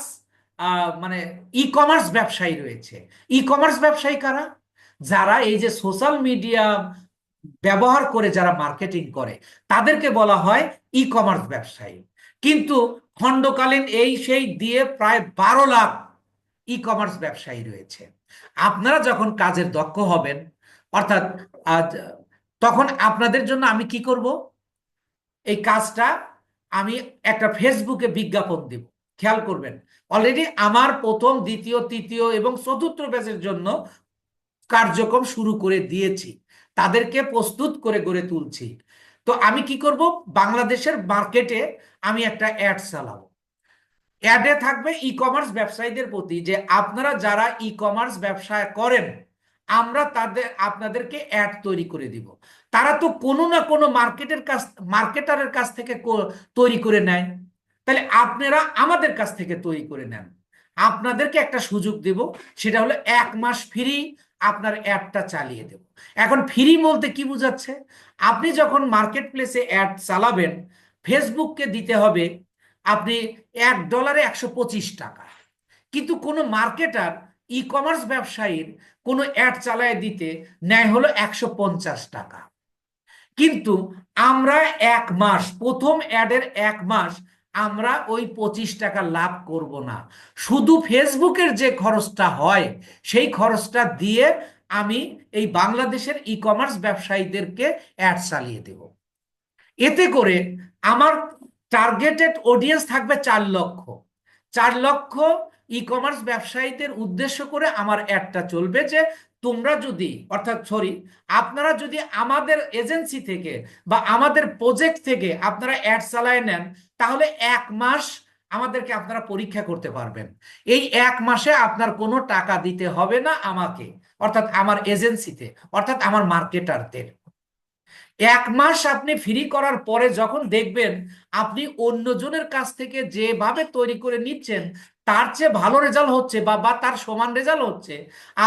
মানে ই কমার্স ব্যবসায়ী রয়েছে। ই কমার্স ব্যবসায়ী কারা? যারা এই যে সোশ্যাল মিডিয়া ব্যবহার করে যারা মার্কেটিং করে তাদেরকে বলা হয় ই কমার্স ব্যবসায়ী। কিন্তু খণ্ডকালীন এই সেই দিয়ে প্রায় 12 লাখ ই কমার্স ব্যবসায়ী রয়েছে। আপনারা যখন কাজের দক্ষ হবেন, অর্থাৎ তখন আপনাদের জন্য আমি কি করব? এই কাজটা আমি একটা ফেসবুকে বিজ্ঞাপন দিব। খেয়াল করবেন, অলরেডি আমার প্রথম, দ্বিতীয়, তৃতীয় এবং চতুর্থ ব্যাচের জন্য কার্যক্রম শুরু করে দিয়েছি, তাদেরকে প্রস্তুত করে গড়ে তুলছি। তো আমি কি করব? বাংলাদেশের মার্কেটে আমি একটা অ্যাড চালাবো। অ্যাডে থাকবে ই কমার্স ব্যবসায়ীদের প্রতি যে আপনারা যারা ই কমার্স ব্যবসা করেন আমরা আপনাদেরকে অ্যাড তৈরি করে দিব। তারা তো কোনো না কোনো মার্কেটারের কাছ থেকে তৈরি করে নেয়, তাহলে আপনারা আমাদের কাছ থেকে তৈরি করে নেন। আপনাদেরকে একটা সুযোগ দেব, সেটা হলো 1 মাস ফ্রি আপনার অ্যাডটা চালিয়ে দেব। এখন ফ্রি বলতে কি বোঝাচ্ছে? আপনি যখন মার্কেট প্লেসে অ্যাড চালাবেন, ফেসবুককে দিতে হবে আপনি $1 125 টাকা। কিন্তু কোনো মার্কেটার ই কমার্স ব্যবসায়ীর কোনো অ্যাড চালায় দিতে নেয় হলো 150 টাকা। কিন্তু আমরা 1 মাস, প্রথম অ্যাডের 1 মাস আমরা ওই 25 টাকা লাভ করব না। শুধু ফেসবুকের যে খরচটা হয় সেই খরচটা দিয়ে আমি এই বাংলাদেশের ই কমার্স ব্যবসায়ীদেরকে অ্যাড চালিয়ে দেব। এতে করে আমার টার্গেটেড অডিয়েন্স থাকবে 4 লক্ষ। 4 লক্ষ ই কমার্স ব্যবসায়ীদের উদ্দেশ্য করে আমার অ্যাডটা চলবে যে তোমরা যদি, অর্থাৎ সরি, আপনারা যদি আমাদের এজেন্সি থেকে বা আমাদের প্রজেক্ট থেকে আপনারা অ্যাড চালায় নেন তাহলে 1 মাস আমাদেরকে আপনারা পরীক্ষা করতে পারবেন। এই 1 মাসে আপনার কোনো টাকা দিতে হবে না আমাকে, অর্থাৎ আমার এজেন্সিতে, অর্থাৎ আমার মার্কেটারদের। এক মাস আপনি ফ্রি করার পরে যখন দেখবেন আপনি অন্যজনের কাছ থেকে যেভাবে তৈরি করে নিচ্ছেন তার চেয়ে ভালো রেজাল্ট হচ্ছে বা তার সমান রেজাল্ট হচ্ছে,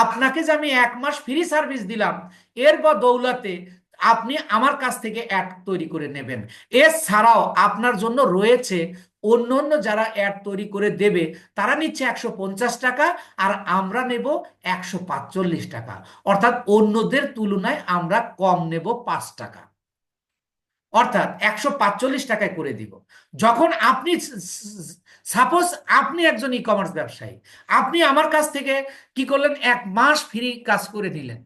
আপনাকে যে আমি এক মাস ফ্রি সার্ভিস দিলাম এর বা দৌলতে আপনি আমার কাছ থেকে অ্যাড তৈরি করে নেবেন। এছাড়াও আপনার জন্য রয়েছে অন্য অন্য যারা অ্যাড তৈরি করে দেবে, তারা নিচ্ছে 150 টাকা, আর আমরা নেব 145 টাকা। অর্থাৎ অন্যদের তুলনায় আমরা কম নেব 5 টাকা, অর্থাৎ 145 টাকায় করে দিব। যখন আপনি সাপোজ আপনি একজন ই কমার্স ব্যবসায়ী, আপনি আমার কাছ থেকে কি করলেন, এক মাস ফ্রি কাজ করে নিলেন,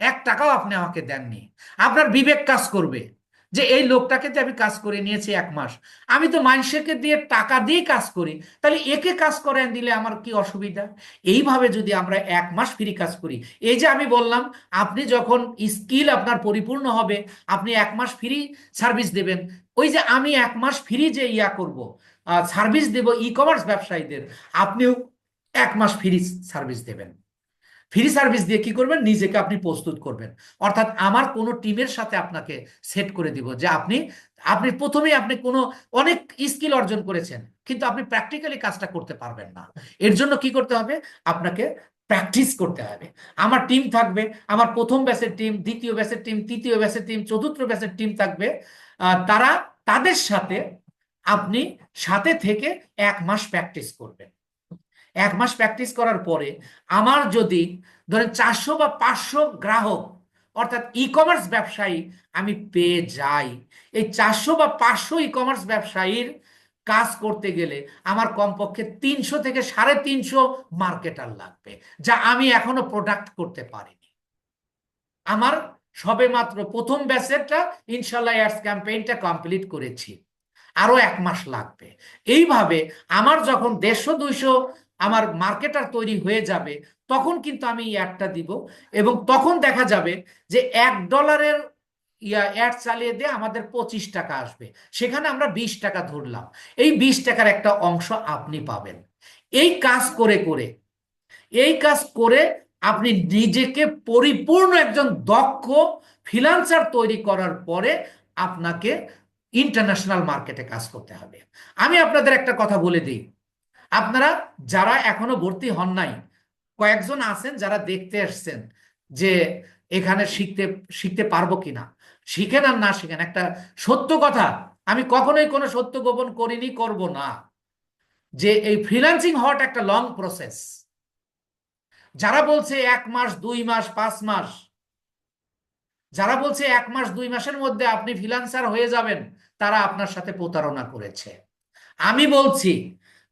1 টাকাও আপনি আমাকে দেননি। আপনার বিবেক কাজ করবে যে এই লোকটাকে যে আমি কাজ করে নিয়েছি এক মাস, আমি তো মানুষকে দিয়ে টাকা দিয়ে কাজ করি, তাহলে একে কাজ করে দিলে আমার কি অসুবিধা। এইভাবে যদি আমরা এক মাস ফ্রি কাজ করি, এই যে আমি বললাম আপনি যখন স্কিল আপনার পরিপূর্ণ হবে আপনি এক মাস ফ্রি সার্ভিস দেবেন। ওই যে আমি এক মাস ফ্রি যে করব, সার্ভিস দেব ই কমার্স ব্যবসায়ীদের, আপনিও এক মাস ফ্রি সার্ভিস দেবেন। ফ্রি সার্ভিস দিয়ে কি করবেন, নিজেকে আপনি প্রস্তুত করবেন। অর্থাৎ আমার কোনো টিমের সাথে আপনাকে সেট করে দিব যে আপনি আপনি প্রথমেই আপনি কোনো অনেক স্কিল অর্জন করেছেন কিন্তু আপনি প্র্যাকটিক্যালি কাজটা করতে পারবেন না। এর জন্য কি করতে হবে, আপনাকে প্র্যাকটিস করতে হবে। আমার টিম থাকবে, আমার প্রথম ব্যাচের টিম, দ্বিতীয় ব্যাচের টিম, তৃতীয় ব্যাচের টিম, চতুর্থ ব্যাচের টিম থাকবে। তারা তাদের সাথে আপনি সাথে থেকে এক মাস প্র্যাকটিস করবেন। এক মাস প্র্যাকটিস করার পরে আমার যদি ধরেন 400 বা 500 গ্রাহক অর্থাৎ ই কমার্স ব্যবসায়ী আমি পেয়ে যাই, এই 400 বা 500 ই কমার্স ব্যবসায়ীর কাজ করতে গেলে আমার কমপক্ষে 300 থেকে 350 মার্কেটার লাগবে, যা আমি এখনো প্রোডাক্ট করতে পারিনি। আমার সবে মাত্র প্রথম ব্যাচেরটা ইনশাল্লাহ অ্যাডস ক্যাম্পেইনটা কমপ্লিট করেছি, আরো এক মাস লাগবে। এইভাবে আমার যখন 150-200 আমার মার্কেটার তৈরি হয়ে যাবে তখন কিন্তু আমি অ্যাডটা দিব, এবং তখন দেখা যাবে যে $1 অ্যাড চালিয়ে দিয়ে আমাদের 25 টাকা আসবে, সেখানে আমরা 20 টাকা ধরলাম, এই 20 টাকার একটা অংশ আপনি পাবেন। এই কাজ করে করে এই কাজ করে আপনি নিজেকে পরিপূর্ণ একজন দক্ষ ফ্রিল্যান্সার তৈরি করার পরে আপনাকে ইন্টারন্যাশনাল মার্কেটে কাজ করতে হবে। আমি আপনাদের একটা কথা বলে দিই, আপনারা যারা এখনো ভর্তি হন নাই, কয়েকজন আছেন যারা দেখতে এসছেন যে এখানে শিখতে শিখতে পারবো কিনা, শিখেন আর না শিখেন, একটা সত্য কথা, আমি কখনোই কোনো সত্য গোপন করিনি, করব না, যে এই ফ্রিল্যান্সিং হওয়াটা একটা লং প্রসেস। যারা বলছে 1 মাস 2 মাস 5 মাস, যারা বলছে 1 মাস 2 মাসের মধ্যে আপনি ফ্রিল্যান্সার হয়ে যাবেন, তারা আপনার সাথে প্রতারণা করেছে। আমি বলছি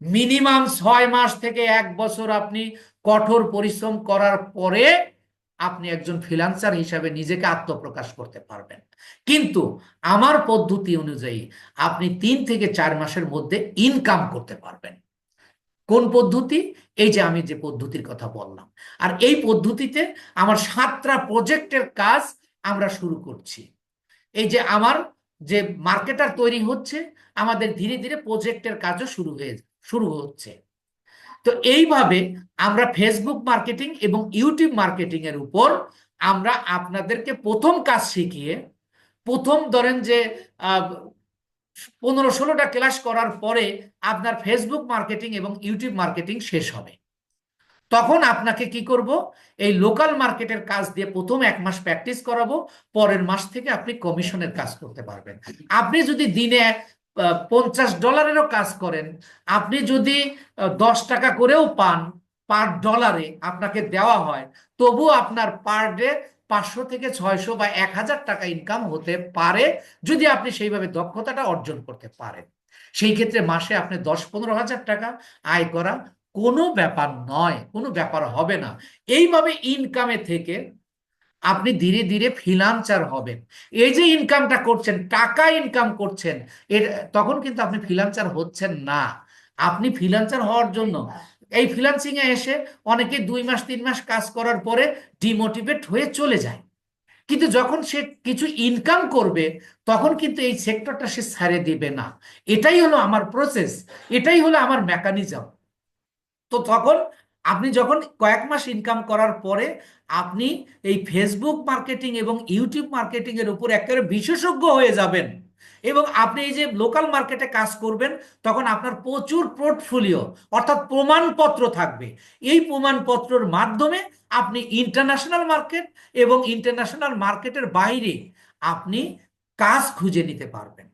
মিনিমাম 6 মাস থেকে 1 বছর আপনি কঠোর পরিশ্রম করার পরে আপনি একজন ফ্রিল্যান্সার হিসাবে নিজেকে আত্মপ্রকাশ করতে পারবেন। কিন্তু আমার পদ্ধতি অনুযায়ী আপনি 3 থেকে 4 মাসের মধ্যে ইনকাম করতে পারবেন। কোন পদ্ধতি? এই যে আমি যে পদ্ধতির কথা বললাম, আর এই পদ্ধতিতে আমার 7টা প্রজেক্টের কাজ আমরা শুরু করছি। এই যে আমার যে মার্কেটার তৈরি হচ্ছে, আমাদের ধীরে ধীরে প্রজেক্টের কাজও শুরু হচ্ছে। তো এইভাবে আমরা ফেসবুক মার্কেটিং এবং ইউটিউব মার্কেটিং এর উপর আমরা আপনাদেরকে প্রথম কাজ শিখিয়ে, প্রথম ধরেন যে 15-16টা ক্লাস করার পরে আপনার ফেসবুক মার্কেটিং এবং ইউটিউব মার্কেটিং শেষ হবে। তখন আপনাকে কি করব, এই লোকাল মার্কেটের কাজ দিয়ে প্রথম 1 মাস প্র্যাকটিস করাবো, পরের মাস থেকে আপনি কমিশনের কাজ করতে পারবেন। আপনি যদি দিনে $50-এরও কাজ করেন, আপনি যদি 10 টাকা করেও পান পার ডলারে আপনাকে দেওয়া হয়, তবু আপনার পার ডে 500 থেকে 600 বা 1000 টাকা ইনকাম হতে পারে, যদি আপনি সেইভাবে দক্ষতাটা অর্জন করতে পারেন। সেই ক্ষেত্রে মাসে আপনি 10-15 হাজার টাকা আয় করা কোনো ব্যাপার নয়, কোনো ব্যাপার হবে না। এইভাবে ইনকামে থেকে আপনি ধীরে ধীরে ফ্রিল্যান্সার হবেন। এই যে ইনকামটা করছেন, টাকা ইনকাম করছেন, এর তখন কিন্তু আপনি ফ্রিল্যান্সার হচ্ছেন না। আপনি ফ্রিল্যান্সার হওয়ার জন্য এই ফ্রিল্যান্সিং এ এসে অনেকে 2 মাস 3 মাস কাজ করার পরে ডিমোটিভেট হয়ে চলে যায়, কিন্তু যখন সে কিছু ইনকাম করবে তখন কিন্তু এই সেক্টরটা সে ছেড়ে দিবে না। এটাই হলো আমার প্রসেস, এটাই হলো আমার মেকানিজম। তো তখন আপনি যখন কয়েক মাস ইনকাম করার পরে আপনি এই ফেসবুক মার্কেটিং এবং ইউটিউব মার্কেটিং এর উপর একেবারে বিশেষজ্ঞ হয়ে যাবেন, এবং আপনি এই যে লোকাল মার্কেটে কাজ করবেন, তখন আপনার প্রচুর পোর্টফোলিও অর্থাৎ প্রমাণপত্র থাকবে। এই প্রমাণপত্রের মাধ্যমে আপনি ইন্টারন্যাশনাল মার্কেট এবং ইন্টারন্যাশনাল মার্কেটের বাইরে আপনি কাজ খুঁজে নিতে পারবেন।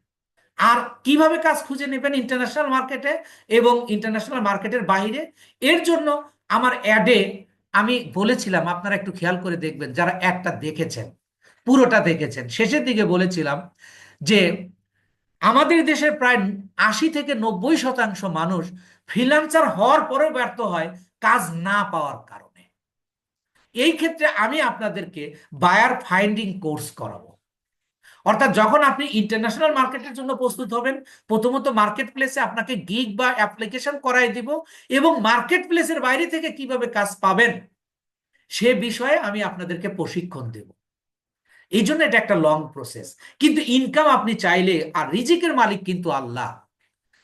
আর কিভাবে কাজ খুঁজে নেবেন ইন্টারন্যাশনাল মার্কেটে এবং ইন্টারন্যাশনাল মার্কেটের বাইরে? এর জন্য আমার অ্যাডে আমি বলেছিলাম, আপনারা একটু খেয়াল করে দেখবেন যারা অ্যাডটা দেখেছেন, পুরোটা দেখেছেন, শেষের দিকে বলেছিলাম যে আমাদের দেশের প্রায় 80 থেকে 90% মানুষ ফ্রিল্যান্সার হওয়ার পরেও ব্যর্থ হয় কাজ না পাওয়ার কারণে। এই ক্ষেত্রে আমি আপনাদেরকে বায়ার ফাইন্ডিং কোর্স করাবো। অর্থাৎ যখন আপনি ইন্টারন্যাশনাল মার্কেটের জন্য প্রস্তুত হবেন, প্রথমত মার্কেট প্লেসে আপনাকে গিগ বা অ্যাপ্লিকেশন করাই দিব, এবং মার্কেট প্লেসের বাইরে থেকে কিভাবে কাজ পাবেন সে বিষয়ে আমি আপনাদেরকে প্রশিক্ষণ দেব। এই জন্য এটা একটা লং প্রসেস, কিন্তু ইনকাম আপনি চাইলে, আর রিজিকের মালিক কিন্তু আল্লাহ,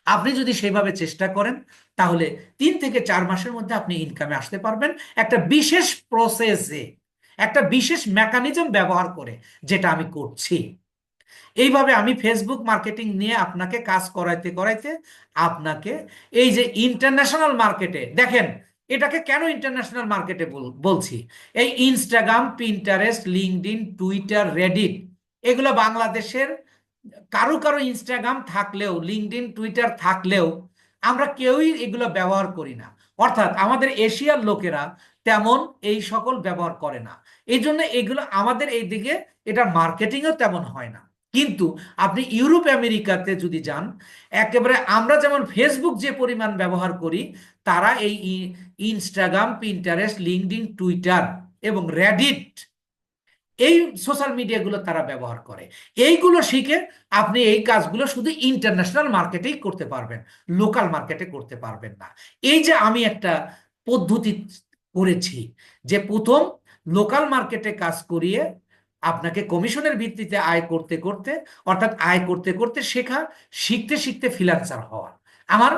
আপনি যদি সেভাবে চেষ্টা করেন তাহলে 3 থেকে 4 মাসের মধ্যে আপনি ইনকামে আসতে পারবেন, একটা বিশেষ প্রসেসে, একটা বিশেষ মেকানিজম ব্যবহার করে, যেটা আমি করছি। এইভাবে আমি ফেসবুক মার্কেটিং নিয়ে আপনাকে কাজ করাইতে করাইতে আপনাকে এই যে ইন্টারন্যাশনাল মার্কেটে, দেখেন এটাকে কেন ইন্টারন্যাশনাল মার্কেটে বলছি, এই Instagram, Pinterest, LinkedIn, Twitter, Reddit, এগুলো বাংলাদেশের কারো কারো ইনস্টাগ্রাম থাকলেও, লিঙ্কডইন, টুইটার থাকলেও আমরা কেউই এগুলো ব্যবহার করি না। অর্থাৎ আমাদের এশিয়ার লোকেরা তেমন এই সকল ব্যবহার করে না, এই জন্য এগুলো আমাদের এই দিকে এটার মার্কেটিংও তেমন হয় না। কিন্তু আপনি ইউরোপ আমেরিকাতে যদি যান, একেবারে আমরা যেমন ফেসবুক যে পরিমাণ ব্যবহার করি, তারা এই ইনস্টাগ্রাম, পিন্টারেস্ট, লিঙ্কডইন, টুইটার এবং রেডিট, এই সোশ্যাল মিডিয়াগুলো তারা ব্যবহার করে। এইগুলো শিখে আপনি এই কাজগুলো শুধু ইন্টারন্যাশনাল মার্কেটেই করতে পারবেন, লোকাল মার্কেটে করতে পারবেন না। এই যে আমি একটা পদ্ধতি করেছি, যে প্রথম লোকাল মার্কেটে কাজ করিয়ে আপনাকে কমিশনের ভিত্তিতে আয় করতে করতে, অর্থাৎ আয় করতে করতে শেখা, শিখতে শিখতে ফ্রিল্যান্সার হওয়া, আমার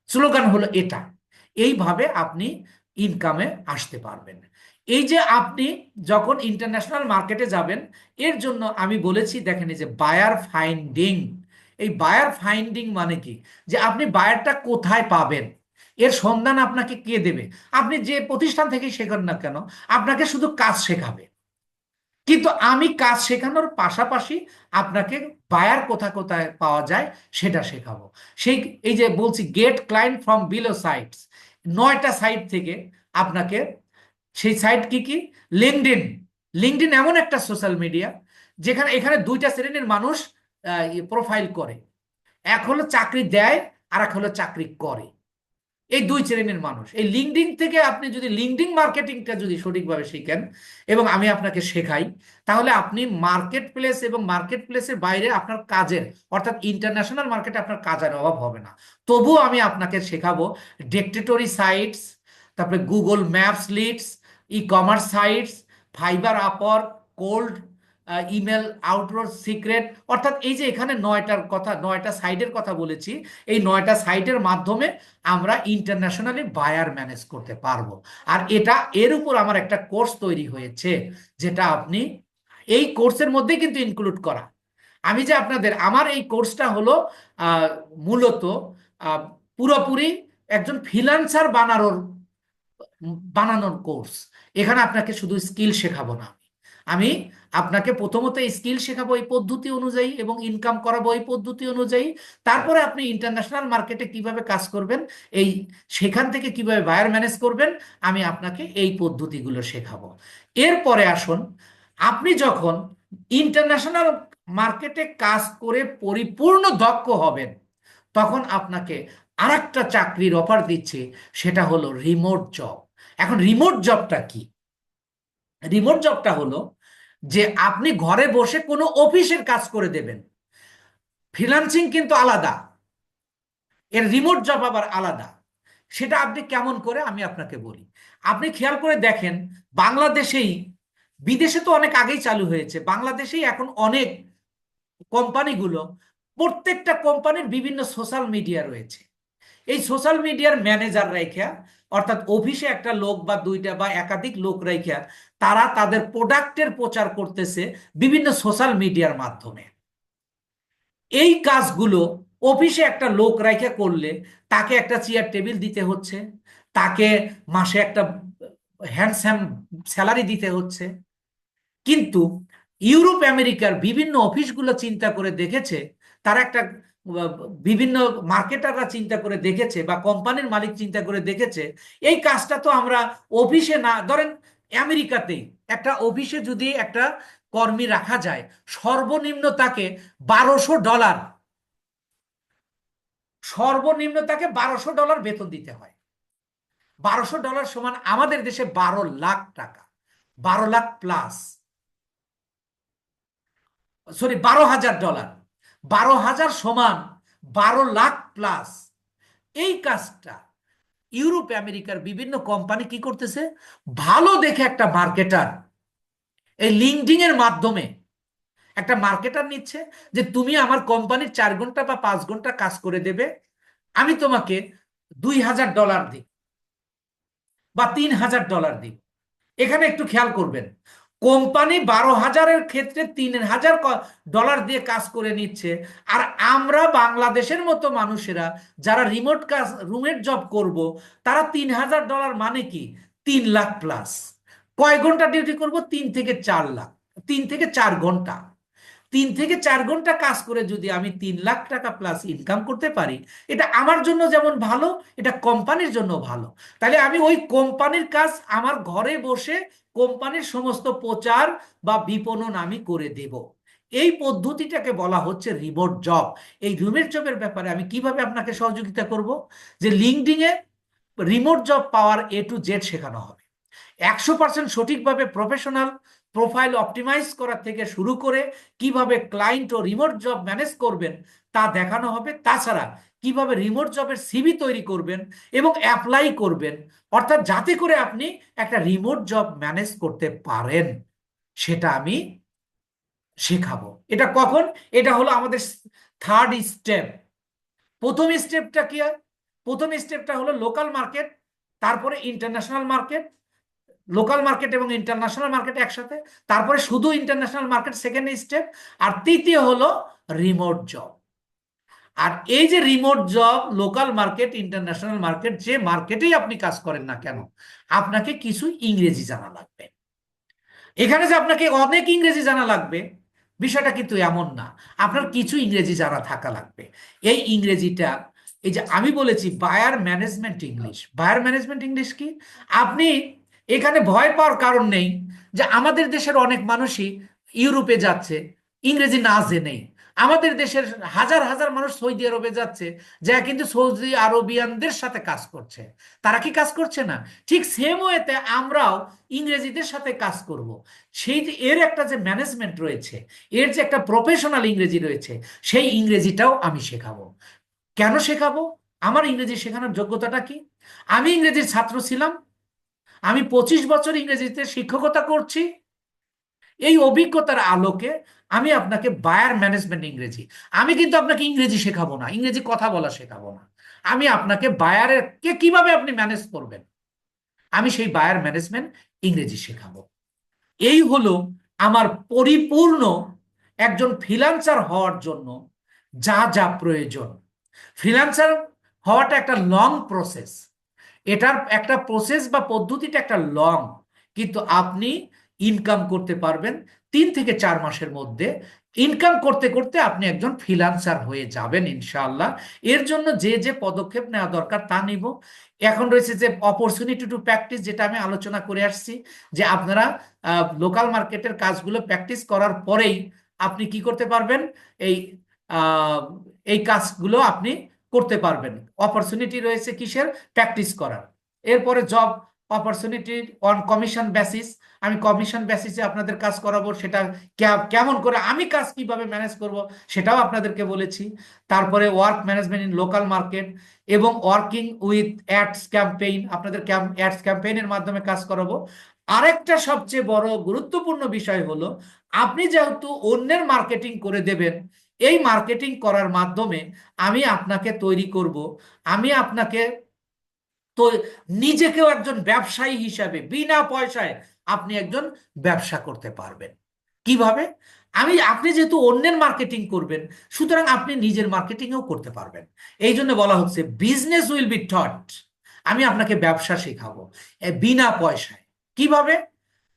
স্লোগান হলো এটা। এইভাবে আপনি ইনকামে আসতে পারবেন। এই যে আপনি যখন ইন্টারন্যাশনাল মার্কেটে যাবেন, এর জন্য আমি বলেছি, দেখেন এই যে বায়ার ফাইন্ডিং, এই বায়ার ফাইন্ডিং মানে কি, যে আপনি বায়ারটা কোথায় পাবেন, এর সন্ধান আপনাকে কে দেবে? আপনি যে প্রতিষ্ঠান থেকে শেখান না কেন, আপনাকে শুধু কাজ শেখাবে, কিন্তু আমি কাজ শেখানোর পাশাপাশি আপনাকে বায়ার কোথায় কোথায় পাওয়া যায় সেটা শেখাবো। সেই এই যে বলছি get client from below sites, 9টা সাইট থেকে আপনাকে, সেই সাইট কি কি? লিঙ্কডইন। লিঙ্কডইন এমন একটা সোশ্যাল মিডিয়া যেখানে এখানে 2টা শ্রেণীর মানুষ প্রোফাইল করে, এক হলো চাকরি দেয় আর এক হলো চাকরি করে। এই 2 শ্রেণীর মানুষ। এই লিঙ্কডইন থেকে আপনি যদি লিঙ্কডইন মার্কেটিংটা যদি সঠিকভাবে শিখেন এবং আমি আপনাকে শেখাই, তাহলে আপনি মার্কেট প্লেস এবং মার্কেট প্লেসের বাইরে আপনার কাজের, অর্থাৎ ইন্টারন্যাশনাল মার্কেটে আপনার কাজের অভাব হবে না। তবুও আমি আপনাকে শেখাবো ডিরেক্টরি সাইটস, তারপরে Google maps leads, e commerce sites, Fiverr, Upwork, cold, email, outdoor secret, অর্থাৎ এই যে এখানে 9টা সাইটের কথা বলেছি, এই 9টা সাইটের মাধ্যমে আমরা ইন্টারন্যাশনালি বায়ার ম্যানেজ করতে পারবো। আর এর উপর আমার একটা কোর্স তৈরি হয়েছে, যেটা আপনি এই কোর্সের মধ্যে কিন্তু ইনক্লুড করা। আমি যে আপনাদের, আমার এই কোর্সটা হলো মূলত পুরোপুরি একজন ফ্রিল্যান্সার বানানোর কোর্স। এখানে আপনাকে শুধু স্কিল শেখাবো না, আমি আপনাকে প্রথমত এই স্কিল শেখাবো এই পদ্ধতি অনুযায়ী এবং ইনকাম করাবো এই পদ্ধতি অনুযায়ী। তারপরে আপনি ইন্টারন্যাশনাল মার্কেটে কিভাবে কাজ করবেন, এই সেখান থেকে কিভাবে বায়ার ম্যানেজ করবেন, আমি আপনাকে এই পদ্ধতিগুলো শেখাবো। এরপরে আসুন, আপনি যখন ইন্টারন্যাশনাল মার্কেটে কাজ করে পরিপূর্ণ দক্ষ হবেন, তখন আপনাকে আরেকটা চাকরির অফার দিচ্ছে, সেটা হলো রিমোট জব। এখন রিমোট জবটা কি? রিমোট জবটা হলো যে আপনি ঘরে বসে কোনো অফিসের কাজ করে দেবেন। ফ্রিল্যান্সিং কিন্তু আলাদা, এর রিমোট জব আবার আলাদা। সেটা আপনি কেমন করে আমি আপনাকে বলি। আপনি খেয়াল করে দেখেন, বাংলাদেশেই, বিদেশে তো অনেক আগেই চালু হয়েছে, বাংলাদেশেই এখন অনেক কোম্পানিগুলো, প্রত্যেকটা কোম্পানির বিভিন্ন সোশ্যাল মিডিয়া রয়েছে। এই সোশ্যাল মিডিয়ার ম্যানেজার রেখে অর্থাৎ অফিসে একটা লোক বা দুইটা বা একাধিক লোক রাইখা তারা তাদের প্রোডাক্টের প্রচার করতেছে বিভিন্ন সোশ্যাল মিডিয়ার মাধ্যমে। এই কাজগুলো অফিসে একটা লোক রাইখা করলে তাকে একটা চেয়ার টেবিল দিতে হচ্ছে, তাকে মাসে একটা হ্যান্ডসাম স্যালারি দিতে হচ্ছে। কিন্তু ইউরোপ আমেরিকার বিভিন্ন অফিসগুলো চিন্তা করে দেখেছে, তারা একটা বিভিন্ন মার্কেটাররা চিন্তা করে দেখেছে বা কোম্পানির মালিক চিন্তা করে দেখেছে, এই কাজটা তো আমরা অফিসে না, ধরেন আমেরিকাতেই একটা অফিসে যদি একটা কর্মী রাখা যায়, সর্বনিম্ন তাকে $1200, সর্বনিম্ন তাকে $1200 বেতন দিতে হয়। $1200 সমান আমাদের দেশে 12 লাখ টাকা, 12 লাখ প্লাস, সরি $12,000, 12,000 সমান 12 লাখ প্লাস। এই কাজটা ইউরোপ আমেরিকার বিভিন্ন কোম্পানি কি করতেছে, ভালো দেখে একটা মার্কেটার এই লিঙ্কডিন এর মাধ্যমে একটা মার্কেটার নিচ্ছে, যে তুমি আমার কোম্পানির 4 ঘন্টা বা 5 ঘন্টা কাজ করে দেবে, আমি তোমাকে $2,000 দিই বা $3,000 দিই। এখানে একটু খেয়াল করবেন, কোম্পানি 12,000-এর ক্ষেত্রে $3,000 দিয়ে কাজ করে নিচ্ছে, আর আমরা বাংলাদেশের মতো মানুষেরা যারা রিমোট কাজ রুমের জব করব, তারা $3,000 মানে কি 3 লাখ প্লাস। কয় ঘন্টা ডিউটি করব? 3 থেকে 4 লাখ, 3 থেকে 4 ঘন্টা। 3 থেকে 4 ঘন্টা কাজ করে যদি আমি 3 লাখ টাকা প্লাস ইনকাম করতে পারি, এটা আমার জন্য যেমন ভালো, এটা কোম্পানির জন্য ভালো। তাহলে আমি ওই কোম্পানির কাজ আমার ঘরে বসে কোম্পানির সমস্ত প্রচার বা বিপণন আমি করে দেব। এই পদ্ধতিটাকে বলা হচ্ছে রিমোট জব। এই রিমোট জবের ব্যাপারে আমি কিভাবে আপনাকে সহযোগিতা করব, যে লিঙ্কডিনে রিমোট জব পাওয়ার A to Z শেখানো হবে। 100% সঠিকভাবে প্রফেশনাল প্রোফাইল অপটিমাইজ করা থেকে শুরু করে কিভাবে ক্লায়েন্ট ও রিমোট জব ম্যানেজ করবেন তা দেখানো হবে। তাছাড়া কিভাবে রিমোট জবের সিভি তৈরি করবেন এবং অ্যাপ্লাই করবেন, অর্থাৎ যাতে করে আপনি একটা রিমোট জব ম্যানেজ করতে পারেন, সেটা আমি শেখাবো। এটা কখন? এটা হলো আমাদের থার্ড স্টেপ। প্রথম স্টেপটা কি? প্রথম স্টেপটা হলো লোকাল মার্কেট, তারপরে ইন্টারন্যাশনাল মার্কেট, লোকাল মার্কেট এবং ইন্টারন্যাশনাল মার্কেট একসাথে, তারপরে শুধু ইন্টারন্যাশনাল মার্কেট সেকেন্ড স্টেপ, আর তৃতীয় হলো রিমোট জব। আর এই যে remote job, local market, international market, যে মার্কেটেই আপনি কাজ করেন না কেন, আপনাকে কিছু ইংরেজি জানা লাগবে। এখানে যে আপনাকে অনেক ইংরেজি জানা লাগবে বিষয়টা কিন্তু এমন না, আপনার কিছু ইংরেজি জানা থাকা লাগবে। এই ইংরেজিটা, এই যে আমি বলেছি buyer management English, buyer management English কি, আপনি এখানে ভয় পাওয়ার কারণ নেই যে আমাদের দেশের অনেক মানুষই ইউরোপে যাচ্ছে ইংরেজি না জেনেই। আমাদের দেশের হাজার হাজার মানুষ সৌদি আরবে যাচ্ছে, যা কিন্তু সৌদি আরবিয়ানদের সাথে কাজ করছে। তারা কি কাজ করছে না? ঠিক সেম ওয়েতে আমরাও ইংরেজিদের সাথে কাজ করব। সেই যে এর একটা যে ম্যানেজমেন্ট রয়েছে, এর যে একটা প্রফেশনাল ইংরেজি রয়েছে, সেই ইংরেজিটাও আমি শেখাবো। কেন শেখাবো? আমার ইংরেজি শেখানোর যোগ্যতাটা কি? আমি ইংরেজির ছাত্র ছিলাম, আমি 25 বছর ইংরেজিতে শিক্ষকতা করছি। এই অভিজ্ঞতার আলোকে আমি আপনাকে বায়ার ম্যানেজমেন্ট ইংরেজি, আমি কিন্তু আপনাকে ইংরেজি শেখাবো না, ইংরেজি কথা বলা শেখাবো না, আমি আপনাকে বায়ারের কে কিভাবে আপনি ম্যানেজ করবেন, আমি সেই বায়ার ম্যানেজমেন্ট ইংরেজি শেখাবো। এই হলো আমার পরিপূর্ণ একজন ফ্রিল্যান্সার হওয়ার জন্য যা যা প্রয়োজন। ফ্রিল্যান্সার হওয়াটা একটা লং প্রসেস, এটার একটা প্রসেস বা পদ্ধতিটা একটা লং, কিন্তু আপনি ইনকাম করতে পারবেন 3 থেকে 4 মাসের মধ্যে। ইনকাম করতে করতে আপনি একজন ফ্রিল্যান্সার হয়ে যাবেন ইনশাআল্লাহ। এর জন্য যে যে পদক্ষেপ নেওয়া দরকার তা নিব। এখন রয়েছে যে অপরচুনিটি টু প্র্যাকটিস, যেটা আমি আলোচনা করে আসছি, যে আপনারা লোকাল মার্কেটের কাজগুলো প্র্যাকটিস করার পরেই আপনি কি করতে পারবেন, এই আহ, এই কাজগুলো আপনি করতে পারবেন। অপরচুনিটি রয়েছে কিসের? প্র্যাকটিস করার। এরপরে job opportunity on commission basis, আমি কমিশন বেসিসে আপনাদের কাজ করাবো, সেটা কেমন করে আমি কাজ কিভাবে ম্যানেজ করব সেটাও আপনাদেরকে বলেছি। তারপরে work management in local market এবং ওয়ার্কিং উইথ অ্যাডস ক্যাম্পেইন, আপনাদের অ্যাডস ক্যাম্পেইনের মাধ্যমে কাজ করাবো। আরেকটা সবচেয়ে বড় গুরুত্বপূর্ণ বিষয় হলো, আপনি যেহেতু অন্যের মার্কেটিং করে দেবেন, এই মার্কেটিং করার মাধ্যমে আমি আপনাকে তৈরি করব, আমি আপনাকে তো নিজেকেও একজন ব্যবসায়ী হিসাবে বিনা পয়সায় আপনি একজন ব্যবসা করতে পারবেন। কিভাবে? আপনি যেহেতু অন্যের মার্কেটিং করবেন, সুতরাং আপনি নিজের মার্কেটিংও করতে পারবেন। এই জন্য বলা হচ্ছে বিজনেস উইল বি টট। আমি আপনাকে ব্যবসা শেখাবো বিনা পয়সায়। কিভাবে?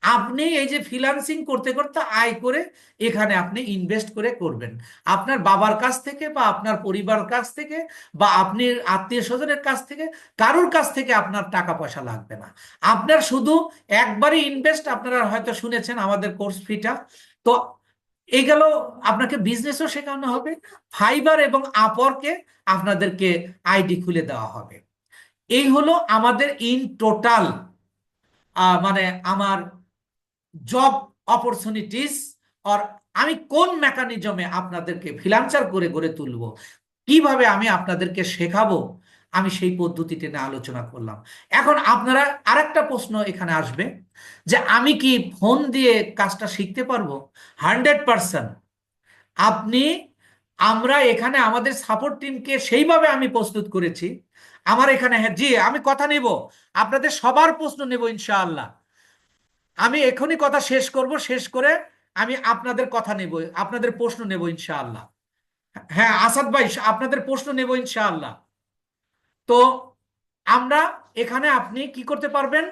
আপনি এই যে ফ্রিল্যান্সিং করতে করতে আয় করে এখানে আপনি ইনভেস্ট করে করবেন, আপনার বাবার কাছ থেকে বা আপনার পরিবারের কাছ থেকে বা আপনি আত্মীয় স্বজনের কাছ থেকে, কারোর কাছ থেকে আপনার টাকা পয়সা লাগবে না। আপনার শুধু একবারই ইনভেস্ট, আপনারা হয়তো শুনেছেন আমাদের কোর্স ফিটা। তো এই গেল, আপনাকে বিজনেসও শেখানো হবে, ফাইবার এবং আপওয়ার্কে আপনাদেরকে আইডি খুলে দেওয়া হবে। এই হলো আমাদের ইন টোটাল মানে আমার জব অপরচুনিটিস, আর আমি কোন মেকানিজমে আপনাদেরকে ফ্রিল্যান্সার করে গড়ে তুলবো, কিভাবে আমি আপনাদেরকে শেখাবো, আমি সেই পদ্ধতিতে নিয়ে আলোচনা করলাম। এখন আপনারা আরেকটা প্রশ্ন এখানে আসবে যে আমি কি ফোন দিয়ে কাজটা শিখতে পারবো? 100%। আপনি, আমরা এখানে আমাদের সাপোর্ট টিমকে সেইভাবে আমি প্রস্তুত করেছি। আমার এখানে, হ্যাঁ জি, আমি কথা নেব, আপনাদের সবার প্রশ্ন নেব ইনশাআল্লাহ। আমি এখনই কথা শেষ করব, শেষ করে আমি আপনাদের কথা নেব, আপনাদের প্রশ্ন নেব ইনশাআল্লাহ। হ্যাঁ আসাদ ভাই, আপনাদের প্রশ্ন নেব ইনশাআল্লাহ। তো আমরা এখানে আপনি কি করতে পারবেন?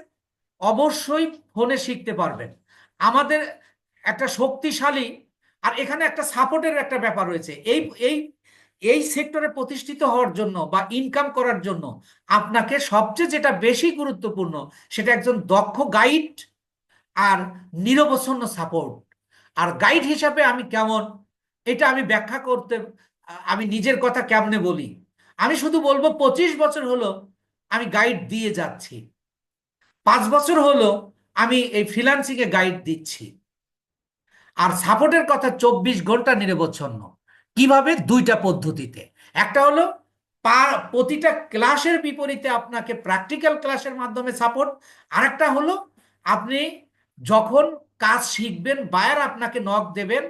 অবশ্যই ফোনে শিখতে পারবেন। আমাদের একটা শক্তিশালী, আর এখানে একটা সাপোর্টের একটা ব্যাপার রয়েছে। এই এই এই সেক্টরে প্রতিষ্ঠিত হওয়ার জন্য বা ইনকাম করার জন্য আপনাকে সবচেয়ে যেটা বেশি গুরুত্বপূর্ণ, সেটা একজন দক্ষ গাইড আর নিরবচ্ছিন্ন সাপোর্ট। আর গাইড হিসাবে আমি কেমন, এটা আমি ব্যাখ্যা করতে, আমি নিজের কথা কেমনে বলি, আমি শুধু বলবো 25 বছর হলো আমি গাইড দিয়ে যাচ্ছি, 5 বছর হলো আমি এই ফ্রিল্যান্সিং এ গাইড দিচ্ছি। আর সাপোর্টের কথা 24 ঘন্টা নিরবচ্ছিন্ন। কিভাবে? দুইটা পদ্ধতিতে। একটা হলো প্রতিটা ক্লাসের বিপরীতে আপনাকে প্র্যাকটিক্যাল ক্লাসের মাধ্যমে সাপোর্ট। আরেকটা হলো আপনি যখন কাজ শিখবেন, বায়ার আপনাকে নক দেবেন,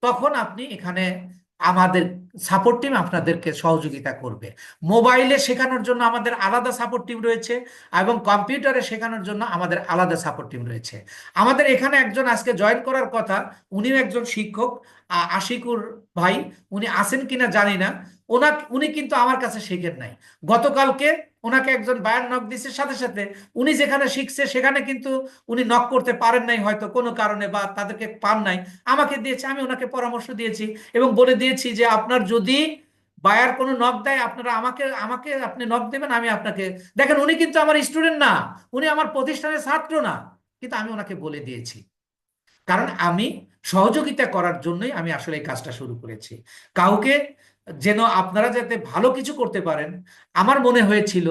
তখন আপনি এখানে আমাদের সাপোর্ট টিম আপনাদেরকে সহযোগিতা করবে। মোবাইলে শেখানোর জন্য আমাদের আলাদা সাপোর্ট টিম রয়েছে, এবং কম্পিউটারে শেখানোর জন্য আমাদের আলাদা সাপোর্ট টিম রয়েছে। আমাদের এখানে একজন আজকে জয়েন করার কথা, উনিও একজন শিক্ষক, আশিকুর ভাই, উনি আসেন কিনা জানি না। উনি কিন্তু আমার কাছে শেখেন নাই। গতকালকে ওনাকে একজন বায়ার নক দিচ্ছে, সাথে সাথে উনি যেখানে শিখছে সেখানে কিন্তু উনি নক করতে পারেন নাই হয়তো কোনো কারণে, বা তাদেরকে পান নাই, আমাকে দিয়েছে। আমি ওনাকে পরামর্শ দিয়েছি এবং বলে দিয়েছি যে আপনার যদি বায়ার কোনো নক দেয়, আপনারা আমাকে আমাকে আপনি নক দেবেন, আমি আপনাকে। দেখেন, উনি কিন্তু আমার স্টুডেন্ট না, উনি আমার প্রতিষ্ঠানের ছাত্র না, কিন্তু আমি ওনাকে বলে দিয়েছি, কারণ আমি সহযোগিতা করার জন্যই আমি আসলে এই কাজটা শুরু করেছি। কাউকে যেন আপনারা যাতে ভালো কিছু করতে পারেন, আমার মনে হয়েছিল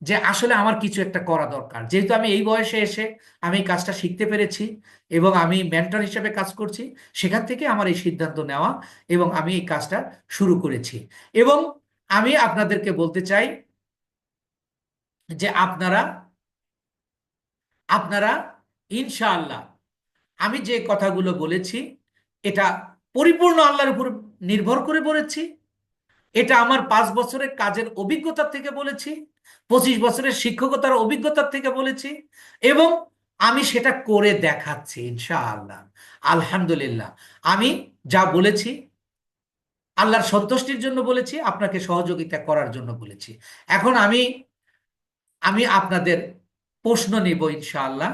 যে আসলে আমার কিছু একটা করা দরকার। যেহেতু আমি এই বয়সে এসে আমি এই কাজটা শিখতে পেরেছি এবং আমি মেন্টর হিসেবে কাজ করছি, সেখান থেকে আমার এই সিদ্ধান্ত নেওয়া এবং আমি এই কাজটা শুরু করেছি। এবং আমি আপনাদেরকে বলতে চাই যে আপনারা আপনারা ইনশাআল্লাহ, আমি যে কথাগুলো বলেছি এটা পরিপূর্ণ আল্লাহর উপর নির্ভর করে বলেছি। এটা আমার 5 বছরের কাজের অভিজ্ঞতা থেকে বলেছি, 25 বছরের শিক্ষকতার অভিজ্ঞতার থেকে বলেছি, এবং আমি সেটা করে দেখাচ্ছি ইনশাআল্লাহ। আলহামদুলিল্লাহ, আমি যা বলেছি আল্লাহর সন্তুষ্টির জন্য বলেছি, আপনাকে সহযোগিতা করার জন্য বলেছি। এখন আমি আপনাদের প্রশ্ন নেব ইনশাআল্লাহ।